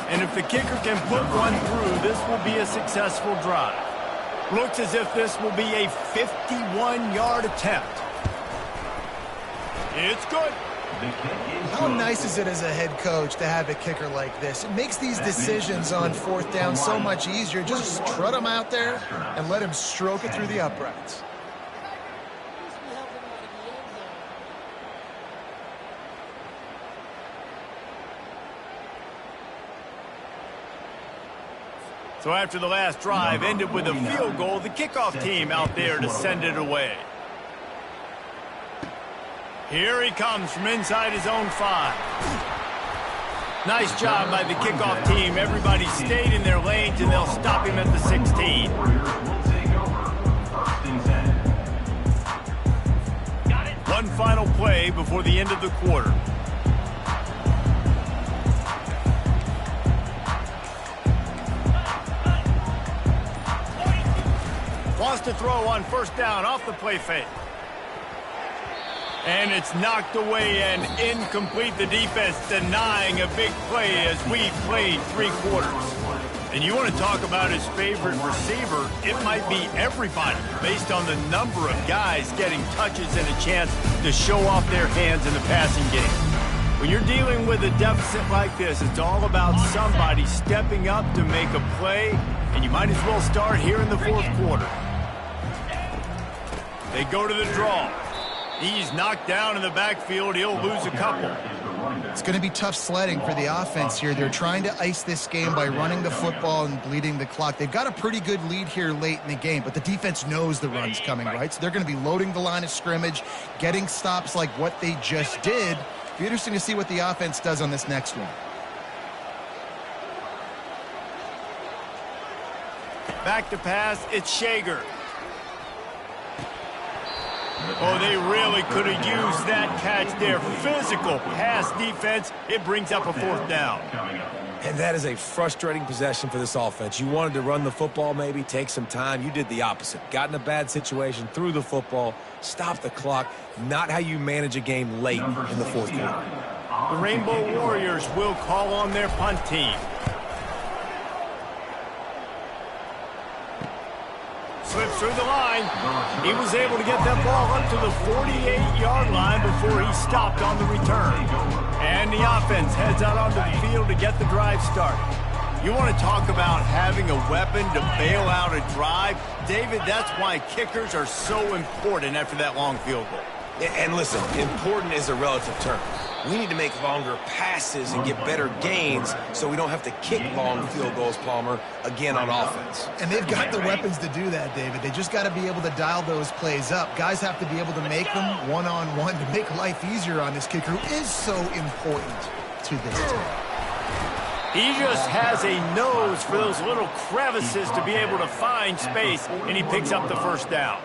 S1: And if the kicker can put one through, this will be a successful drive. Looks as if this will be a 51-yard attempt. It's good.
S2: How nice is it as a head coach to have a kicker like this? It makes these decisions on 4th down so much easier. Just trot him out there and let him stroke it through the uprights.
S1: So after the last drive ended with a field goal, the kickoff team out there to send it away. Here he comes from inside his own 5. Nice job by the kickoff team. Everybody stayed in their lanes, and they'll stop him at the 16. One final play before the end of the quarter. Wants to throw on 1st down off the play fake. And it's knocked away and incomplete. The defense denying a big play as we played 3 quarters. And you want to talk about his favorite receiver, it might be everybody based on the number of guys getting touches and a chance to show off their hands in the passing game. When you're dealing with a deficit like this, it's all about somebody stepping up to make a play, and you might as well start here in the 4th quarter. They go to the draw. He's knocked down in the backfield. He'll lose a couple.
S2: It's going to be tough sledding for the offense here. They're trying to ice this game by running the football and bleeding the clock. They've got a pretty good lead here late in the game, but the defense knows the run's coming, right? So they're going to be loading the line of scrimmage, getting stops like what they just did. It'll be interesting to see what the offense does on this next one.
S1: Back to pass, it's Shager. Oh, they really could have used that catch there. Physical pass defense. It brings up a 4th down.
S3: And that is a frustrating possession for this offense. You wanted to run the football, maybe take some time. You did the opposite. Got in a bad situation, threw the football, stopped the clock. Not how you manage a game late in the 4th quarter.
S1: The Rainbow Warriors will call on their punt team. Slips through the line. He was able to get that ball up to the 48-yard line before he stopped on the return. And the offense heads out onto the field to get the drive started. You want to talk about having a weapon to bail out a drive? David, that's why kickers are so important after that long field goal.
S3: And listen, important is a relative term. We need to make longer passes and get better gains so we don't have to kick long field goals, Palmer, again on offense.
S2: And they've got the weapons to do that, David. They just got to be able to dial those plays up. Guys have to be able to make them one-on-one to make life easier on this kicker, who is so important to this team.
S1: He just has a nose for those little crevices to be able to find space, and he picks up the 1st down.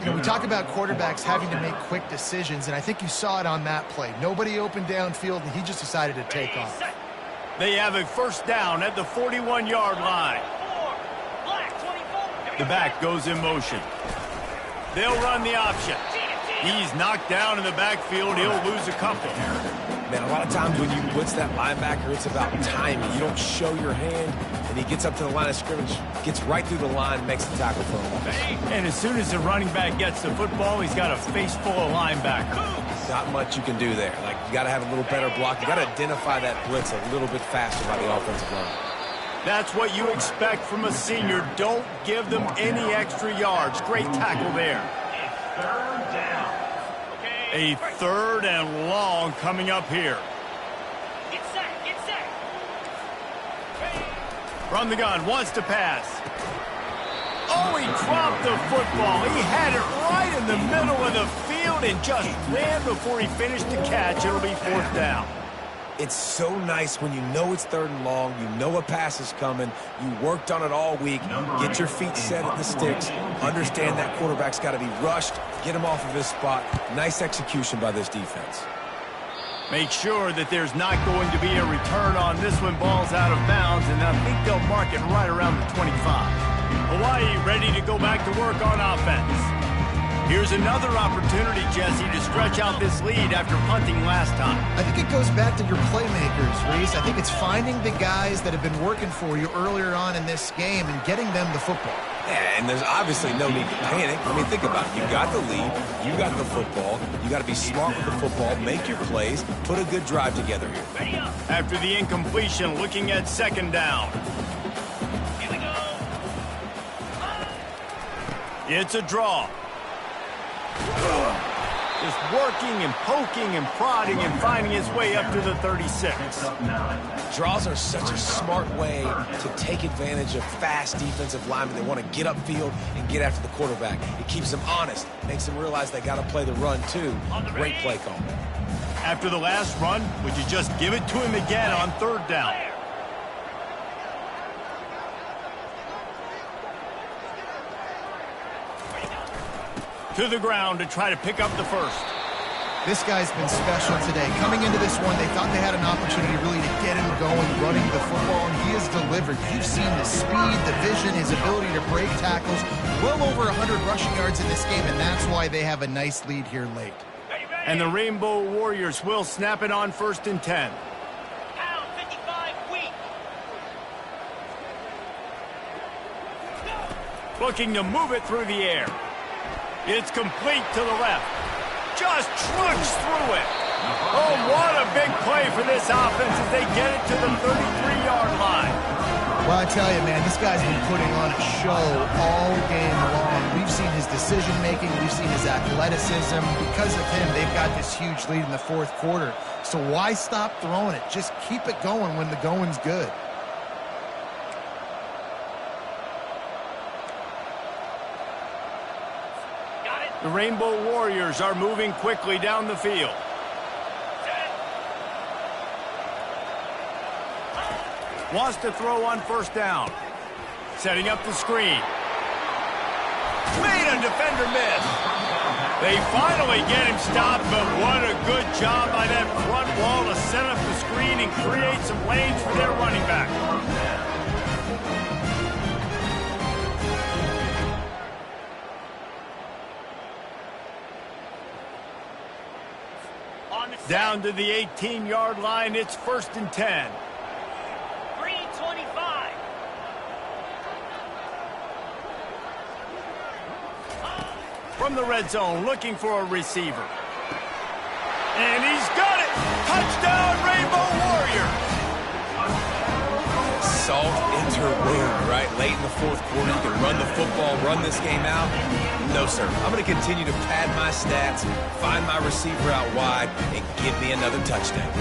S2: You know, we talk about quarterbacks having to make quick decisions, and I think you saw it on that play. Nobody opened downfield, and he just decided to take off.
S1: They have a 1st down at the 41-yard line. The back goes in motion. They'll run the option. He's knocked down in the backfield. He'll lose a couple.
S3: Man, a lot of times when you blitz that linebacker, it's about timing. You don't show your hand, and he gets up to the line of scrimmage, gets right through the line, makes the tackle for him.
S1: And as soon as the running back gets the football, he's got a face full of linebackers.
S3: Not much you can do there. Like, you got to have a little better block. You got to identify that blitz a little bit faster by the offensive line.
S1: That's what you expect from a senior. Don't give them any extra yards. Great tackle there. A 3rd and long coming up here.
S6: Get set, get set.
S1: From the gun, wants to pass. Oh, he dropped the football. He had it right in the middle of the field and just ran before he finished the catch. It'll be 4th down.
S3: It's so nice when you know it's 3rd and long, you know a pass is coming, you worked on it all week, get your feet set at the sticks, understand that quarterback's got to be rushed, get him off of his spot. Nice execution by this defense.
S1: Make sure that there's not going to be a return on this one. Ball's out of bounds, and I think they'll mark it right around the 25. Hawaii ready to go back to work on offense. Here's another opportunity, Jesse, to stretch out this lead after punting last time.
S2: I think it goes back to your playmakers, Reese. I think it's finding the guys that have been working for you earlier on in this game and getting them the football.
S3: Yeah, and there's obviously no need to panic. I mean, think about it. You got the lead. You got the football. You got to be smart with the football, make your plays, put a good drive together here.
S1: After the incompletion, looking at 2nd down.
S6: Here we go.
S1: It's a draw. Just working and poking and prodding and finding his way up to the 36.
S3: Draws are such a smart way to take advantage of fast defensive linemen. They want to get upfield and get after the quarterback. It keeps them honest, makes them realize they got to play the run too. Great play call.
S1: After the last run, would you just give it to him again on 3rd down? To the ground to try to pick up the 1st.
S2: This guy's been special today. Coming into this one, they thought they had an opportunity really to get him going, running the football, and he has delivered. You've seen the speed, the vision, his ability to break tackles. Well over 100 rushing yards in this game, and that's why they have a nice lead here late.
S1: And the Rainbow Warriors will snap it on 1st and 10.
S6: Pound 55 weak.
S1: Looking to move it through the air. It's complete to the left. Just trucks through it. Oh, what a big play for this offense as they get it to the 33-yard line.
S2: Well, I tell you, man, this guy's been putting on a show all game long. We've seen his decision-making. We've seen his athleticism. Because of him, they've got this huge lead in the 4th quarter. So why stop throwing it? Just keep it going when the going's good.
S1: The Rainbow Warriors are moving quickly down the field. Wants to throw on 1st down. Setting up the screen. Made a defender miss. They finally get him stopped, but what a good job by that front wall to set up the screen and create some lanes for their running back. Down to the 18-yard line, it's 1st and 10.
S6: 3:25.
S1: From the red zone, looking for a receiver. And he's got it! Touchdown, Rainbow Warriors!
S3: Salt enter wound, right? Late in the 4th quarter, you can run the football, run this game out. No, sir. I'm going to continue to pad my stats, find my receiver out wide, and give me another touchdown.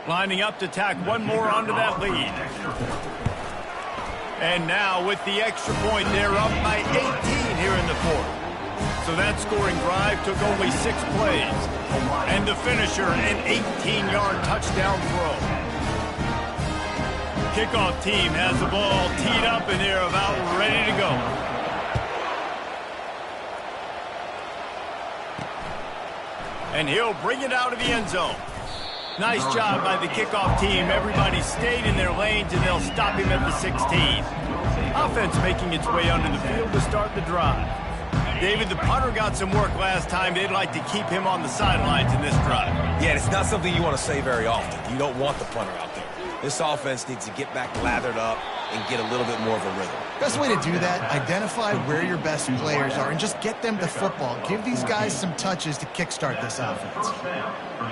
S1: Lining up to tack one more onto that lead. And now with the extra point, they're up by 18 here in the 4th. So that scoring drive took only 6 plays. And the finisher, an 18-yard touchdown throw. Kickoff team has the ball teed up and they're about ready to go. And he'll bring it out of the end zone. Nice job by the kickoff team. Everybody stayed in their lanes, and they'll stop him at the 16. Offense making its way onto the field to start the drive. David, the punter got some work last time. They'd like to keep him on the sidelines in this drive.
S3: Yeah, it's not something you want to say very often. You don't want the punter out there. This offense needs to get back lathered up and get a little bit more of a rhythm.
S2: Best way to do that, identify where your best players are and just get them the football. Give these guys some touches to kickstart this offense.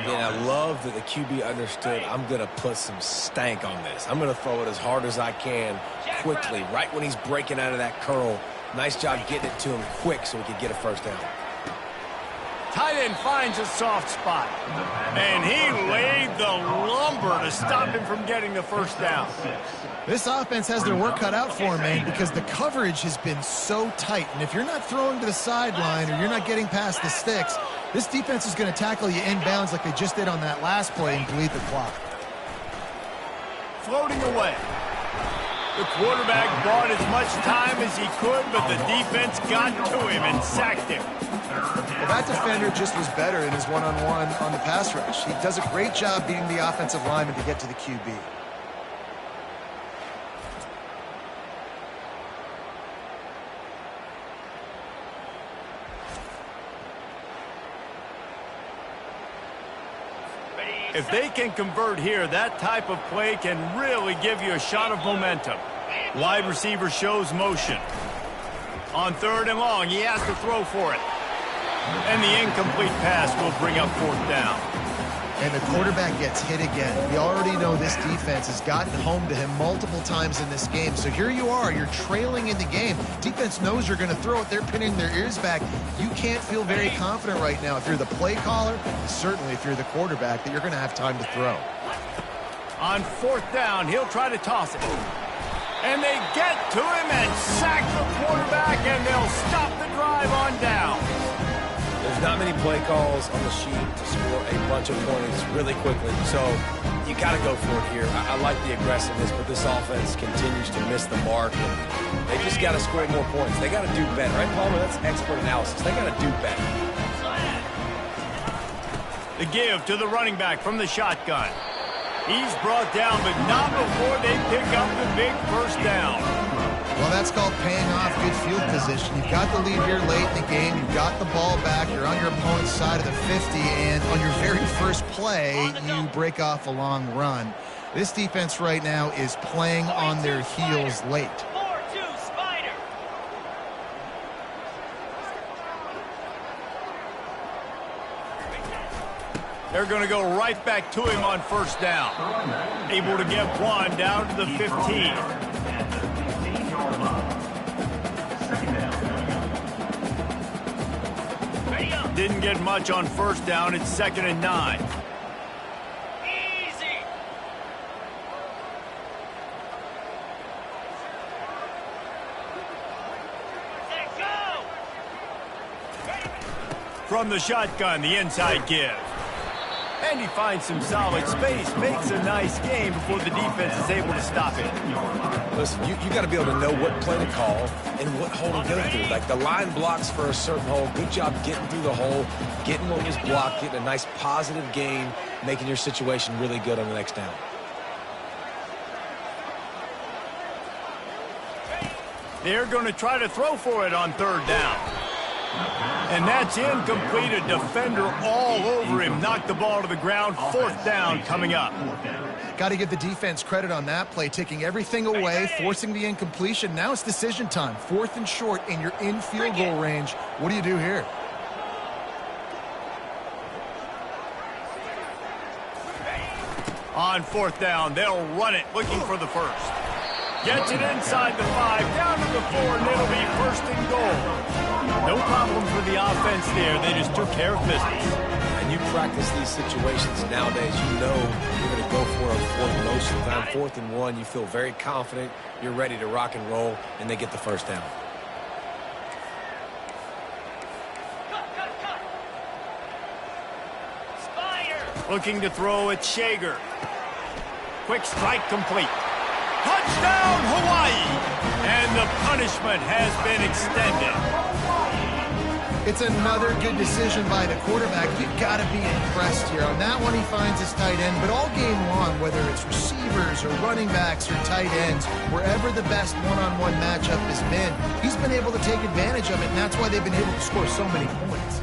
S3: Yeah, I love that the QB understood I'm going to put some stank on this. I'm going to throw it as hard as I can, quickly, right when he's breaking out of that curl. Nice job getting it to him quick so he could get a first down.
S1: Tight end finds a soft spot. And he laid the lumber to stop him from getting the first down.
S2: This offense has their work cut out for them, man, because the coverage has been so tight. And if you're not throwing to the sideline or you're not getting past the sticks, this defense is going to tackle you inbounds like they just did on that last play and bleed the clock.
S1: Floating away. The quarterback bought as much time as he could, but the defense got to him and sacked him.
S2: Well, that defender just was better in his one-on-one on the pass rush. He does a great job beating the offensive lineman to get to the QB.
S1: If they can convert here, that type of play can really give you a shot of momentum. Wide receiver shows motion. On 3rd and long, he has to throw for it. And the incomplete pass will bring up 4th down.
S2: And the quarterback gets hit again. We already know this defense has gotten home to him multiple times in this game. So here you are, you're trailing in the game. Defense knows you're going to throw it. They're pinning their ears back. You can't feel very confident right now if you're the play caller, certainly if you're the quarterback, that you're going to have time to throw.
S1: On 4th down, he'll try to toss it. And they get to him and sack the quarterback, and they'll stop the drive on down.
S3: There's not many play calls on the sheet to score a bunch of points really quickly, so you got to go for it here. I like the aggressiveness, but this offense continues to miss the mark, and they just got to score more points. They got to do better, right, Palmer? That's expert analysis. They got to do better.
S1: The give to the running back from the shotgun. He's brought down, but not before they pick up the big first down.
S2: Well, that's called paying off good field position. You've got the lead here late in the game. You've got the ball back. You're on your opponent's side of the 50, and on your very first play, you break off a long run. This defense right now is playing on their heels late.
S6: 4-2 Spider.
S1: They're going to go right back to him on 1st down. Able to get one down to the 15. Didn't get much on 1st down. It's 2nd and 9.
S6: Easy. Let go.
S1: From the shotgun, the inside give. And he finds some solid space, makes a nice game before the defense is able to stop it.
S3: Listen, you got to be able to know what play to call and what hole to go through. Like the line blocks for a certain hole. Good job getting through the hole, getting what was blocked, getting a nice positive gain, making your situation really good on the next down.
S1: They're going to try to throw for it on third down. And that's incomplete. A defender all over him. Knocked the ball to the ground. Fourth down coming up.
S2: Got to give the defense credit on that play, taking everything away, forcing the incompletion. Now it's decision time. Fourth and short, and you're in field goal range. What do you do here?
S1: On fourth down, they'll run it, looking for the first. Gets it inside the 5, down to the 4, and it'll be first and goal. No problem for the offense there. They just took care of business.
S3: And you practice these situations nowadays, you know you're going to go for a fourth most of the time. 4th and 1, you feel very confident. You're ready to rock and roll, and they get the first down.
S6: Spider.
S1: Looking to throw at Shager. Quick strike complete. Touchdown, Hawaii! And the punishment has been extended.
S2: It's another good decision by the quarterback. You've got to be impressed here. On that one, he finds his tight end. But all game long, whether it's receivers or running backs or tight ends, wherever the best one-on-one matchup has been, he's been able to take advantage of it, and that's why they've been able to score so many points.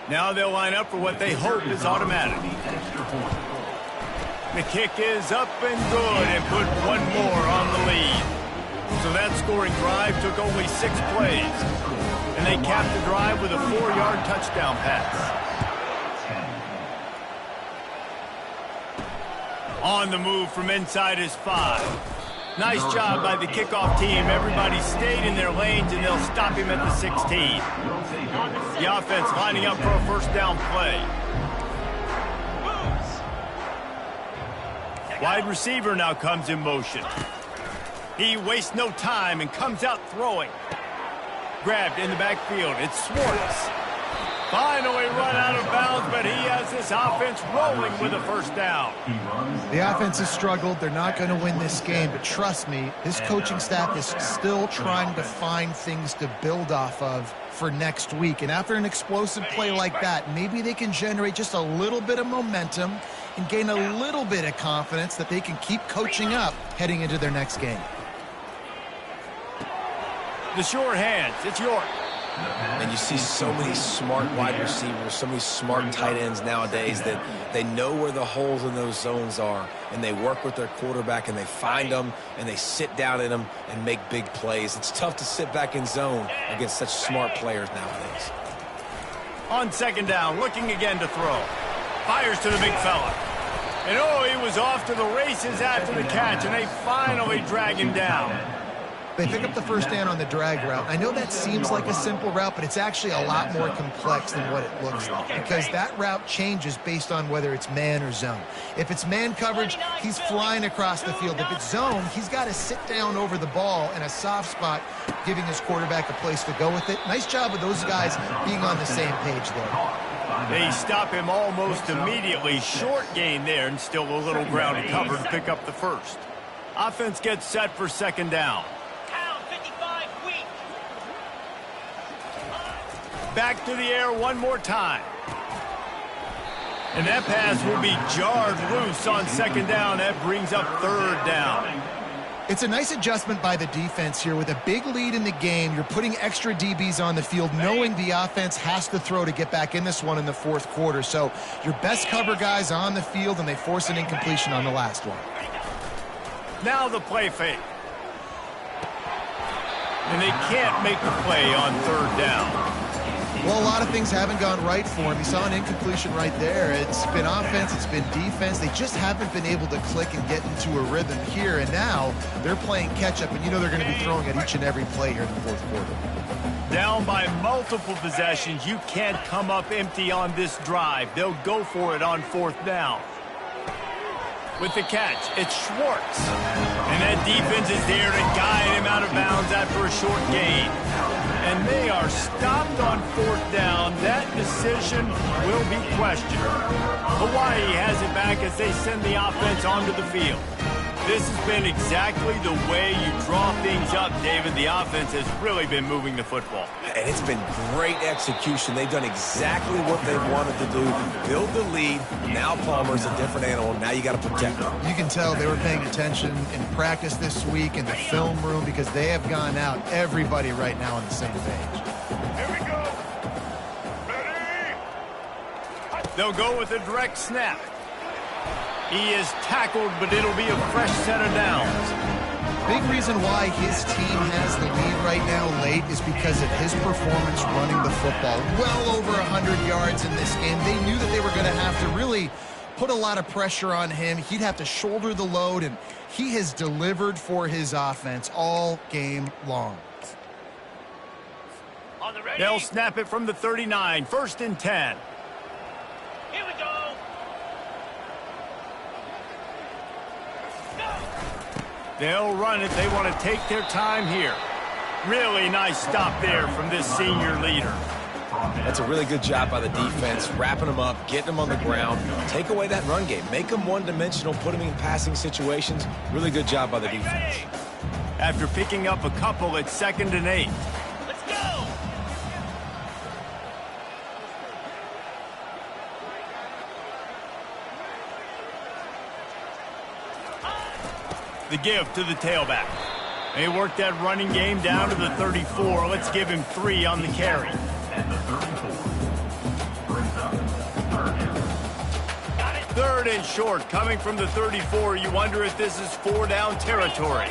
S1: Now they'll line up for what they hope is automatic. The kick is up and good and put one more on the lead. So that scoring drive took only 6 plays. And they capped the drive with a 4-yard touchdown pass. On the move from inside his 5. Nice job by the kickoff team. Everybody stayed in their lanes, and they'll stop him at the 16. The offense lining up for a first down play. Wide receiver now comes in motion. He wastes no time and comes out throwing. Grabbed in the backfield. It's Swartz. Finally run out of bounds, but he has this offense rolling with a first down.
S2: The offense has struggled. They're not going to win this game, but trust me, this coaching staff is still trying to find things to build off of for next week. And after an explosive play like that, maybe they can generate just a little bit of momentum and gain a little bit of confidence that they can keep coaching up heading into their next game.
S1: The sure hands. It's York.
S3: And you see so many smart wide receivers, so many smart tight ends nowadays that they know where the holes in those zones are, and they work with their quarterback, and they find them, and they sit down in them and make big plays. It's tough to sit back in zone against such smart players nowadays.
S1: On second down, looking again to throw. Fires to the big fella. And oh, he was off to the races after the catch, and they finally drag him down.
S2: They pick up the first down on the drag route. I know that seems like a simple route, but it's actually a lot more complex than what it looks like because that route changes based on whether it's man or zone. If it's man coverage, he's flying across the field. If it's zone, he's got to sit down over the ball in a soft spot, giving his quarterback a place to go with it. Nice job with those guys being on the same page there.
S1: They stop him almost immediately. Short gain there and still a little ground to cover to pick up the first. Offense gets set for second down. Back to the air one more time. And that pass will be jarred loose on second down. That brings up third down.
S2: It's a nice adjustment by the defense here. With a big lead in the game, you're putting extra DBs on the field, knowing the offense has to throw to get back in this one in the fourth quarter. So your best cover guys on the field, and they force an incompletion on the last one.
S1: Now the play fake. And they can't make the play on third down.
S2: Well, a lot of things haven't gone right for him. He saw an incompletion right there. It's been offense, it's been defense. They just haven't been able to click and get into a rhythm here. And now they're playing catch-up, and you know they're going to be throwing at each and every play here in the fourth quarter.
S1: Down by multiple possessions, you can't come up empty on this drive. They'll go for it on fourth down. With the catch, it's Schwartz. And that defense is there to guide him out of bounds after a short gain. And they are stopped on fourth down. That decision will be questioned. Hawaii has it back as they send the offense onto the field. This has been exactly the way you draw things up, David. The offense has really been moving the football.
S3: And it's been great execution. They've done exactly what they've wanted to do. Build the lead. Now Palmer's a different animal. Now you got to protect him.
S2: You can tell they were paying attention in practice this week in the film room because they have gone out, everybody right now on the same page.
S1: Here we go. Ready? They'll go with a direct snap. He is tackled, but it'll be a fresh set of downs.
S2: Big reason why his team has the lead right now late is because of his performance running the football. Well over 100 yards in this game. They knew that they were going to have to really put a lot of pressure on him. He'd have to shoulder the load, and he has delivered for his offense all game long.
S6: On the ready.
S1: They'll snap it from the 39, 1st and 10.
S6: Here we go.
S1: They'll run it. They want to take their time here. Really nice stop there from this senior leader.
S3: That's a really good job by the defense, wrapping them up, getting them on the ground. Take away that run game. Make them one-dimensional, put them in passing situations. Really good job by the defense.
S1: After picking up a couple, it's 2nd and 8.
S6: Let's go.
S1: The give to the tailback. They work that running game down to the 34. Let's give him 3 on the carry.
S8: At the 34. Brings up
S1: 3rd and short, coming from the 34. You wonder if this is 4-down territory.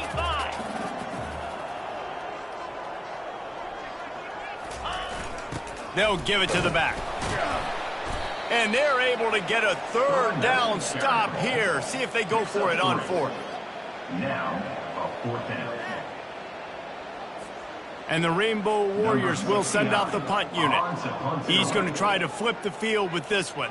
S1: They'll give it to the back. And they're able to get a 3rd down stop here. See if they go for it on 4th.
S8: Now, a 4th down.
S1: And the Rainbow Warriors will send out the punt unit. He's going to try to flip the field with this one.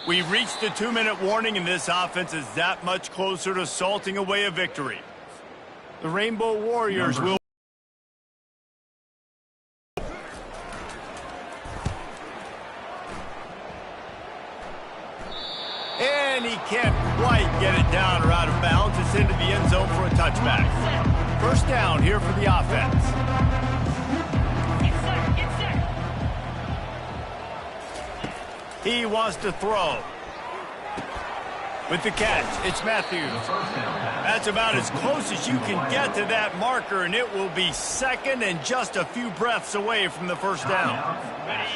S1: We've reached the 2-minute warning, and this offense is that much closer to salting away a victory. The Rainbow Warriors will... And he can't quite get it down or out of bounds. It's into the end zone for a touchback. 1st down here for the offense.
S6: Get set. Get set.
S1: He wants to throw. With the catch, it's Matthews. That's about as close as you can get to that marker, and it will be 2nd and just a few breaths away from the 1st down.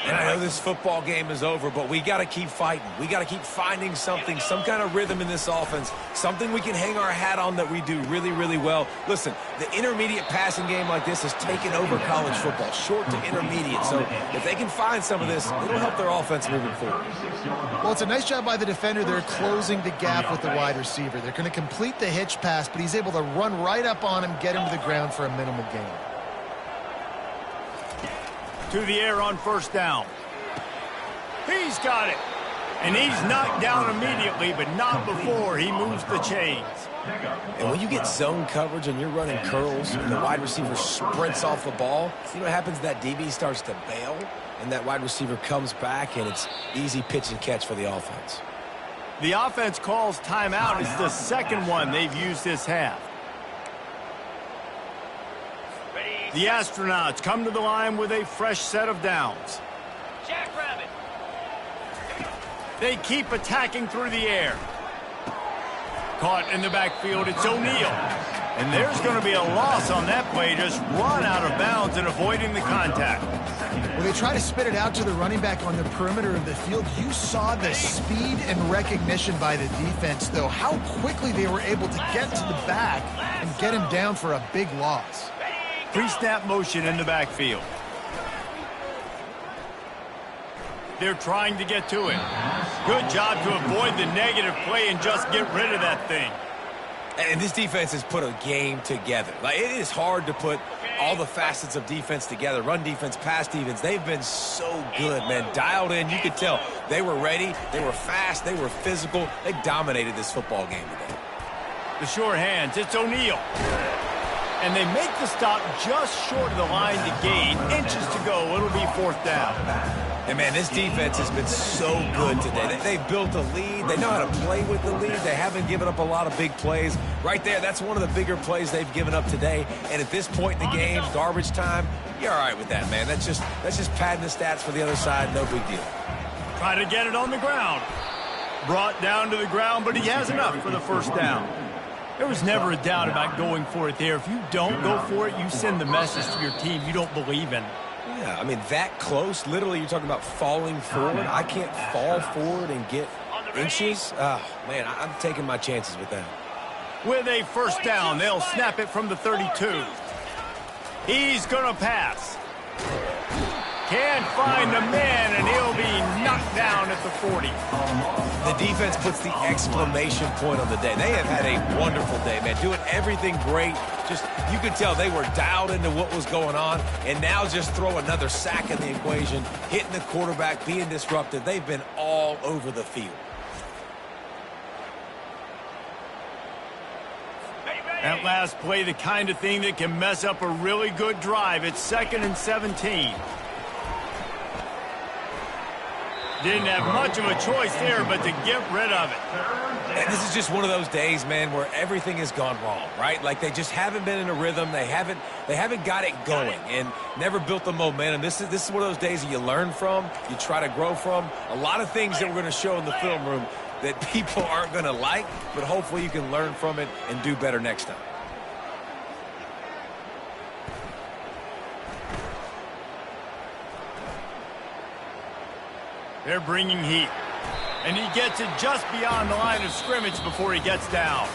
S3: And I know this football game is over, but we got to keep fighting. We got to keep finding something, some kind of rhythm in this offense, something we can hang our hat on that we do really, really well. Listen, the intermediate passing game like this has taken over college football, short to intermediate. So if they can find some of this, it'll help their offense moving forward.
S2: Well, it's a nice job by the defender. They're closing the gap with the wide receiver. They're going to complete the hitch pass, but he's able to run right up on him, get him to the ground for a minimal gain.
S1: To the air on 1st down. He's got it. And he's knocked down immediately, but not before he moves the chains.
S3: And when you get zone coverage and you're running curls and the wide receiver sprints off the ball, you know what happens? That DB starts to bail, and that wide receiver comes back, and it's easy pitch and catch for the offense.
S1: The offense calls timeout. It's the 2nd one they've used this half. The Astronauts come to the line with a fresh set of downs.
S6: Jackrabbit.
S1: They keep attacking through the air. Caught in the backfield, it's O'Neal. And there's going to be a loss on that play, just run out of bounds and avoiding the contact.
S2: When they try to spit it out to the running back on the perimeter of the field, you saw the speed and recognition by the defense, though, how quickly they were able to get to the back and get him down for a big loss.
S1: Pre-snap motion in the backfield. They're trying to get to it. Good job to avoid the negative play and just get rid of that thing.
S3: And this defense has put a game together. Like, it is hard to put all the facets of defense together. Run defense, pass defense. They've been so good, man. Dialed in. You could tell they were ready. They were fast. They were physical. They dominated this football game today.
S1: The sure hands. It's O'Neal. And they make the stop just short of the line to gain. Inches to go. It'll be 4th down.
S3: And, man, this defense has been so good today. They've built a lead. They know how to play with the lead. They haven't given up a lot of big plays. Right there, that's one of the bigger plays they've given up today. And at this point in the game, garbage time, you're all right with that, man. That's just padding the stats for the other side. No big deal.
S1: Try to get it on the ground. Brought down to the ground, but he has enough for the 1st down. There was never a doubt about going for it there. If you don't go for it, you send the message to your team you don't believe in.
S3: Yeah, I mean, that close, literally you're talking about falling forward. I can't fall forward and get inches. Oh, man, I'm taking my chances with that.
S1: With a 1st down, they'll snap it from the 32. He's going to pass. Can't find the man, and he'll be knocked down at the 40.
S3: The defense puts the exclamation point on the day. They have had a wonderful day, man, doing everything great. Just, you could tell they were dialed into what was going on, and now just throw another sack in the equation, hitting the quarterback, being disruptive. They've been all over the field.
S1: That last play, the kind of thing that can mess up a really good drive. It's 2nd and 17. Didn't have much of a choice there, but to get rid of it.
S3: And this is just one of those days, man, where everything has gone wrong, right? Like, they just haven't been in a rhythm. They haven't got it going and never built the momentum. This is one of those days that you learn from, you try to grow from. A lot of things that we're going to show in the film room that people aren't going to like, but hopefully you can learn from it and do better next time.
S1: They're bringing heat. And he gets it just beyond the line of scrimmage before he gets down.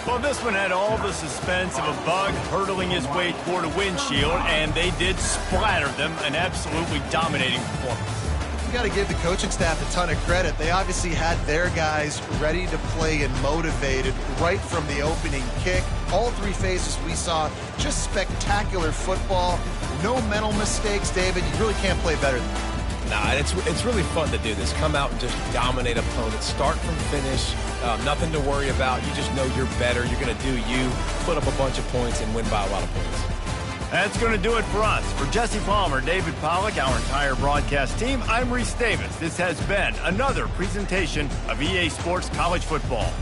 S1: Well, this one had all the suspense of a bug hurtling his way toward a windshield, and they did splatter them. An absolutely dominating performance.
S2: You got to give the coaching staff a ton of credit. They obviously had their guys ready to play and motivated right from the opening kick. All 3 phases we saw, just spectacular football. No mental mistakes, David. You really can't play better than that.
S3: Nah, it's really fun to do this. Come out and just dominate opponents. Start from finish. Nothing to worry about. You just know you're better. You're going to do you, put up a bunch of points, and win by a lot of points.
S1: That's going to do it for us. For Jesse Palmer, David Pollack, our entire broadcast team, I'm Reese Davis. This has been another presentation of EA Sports College Football.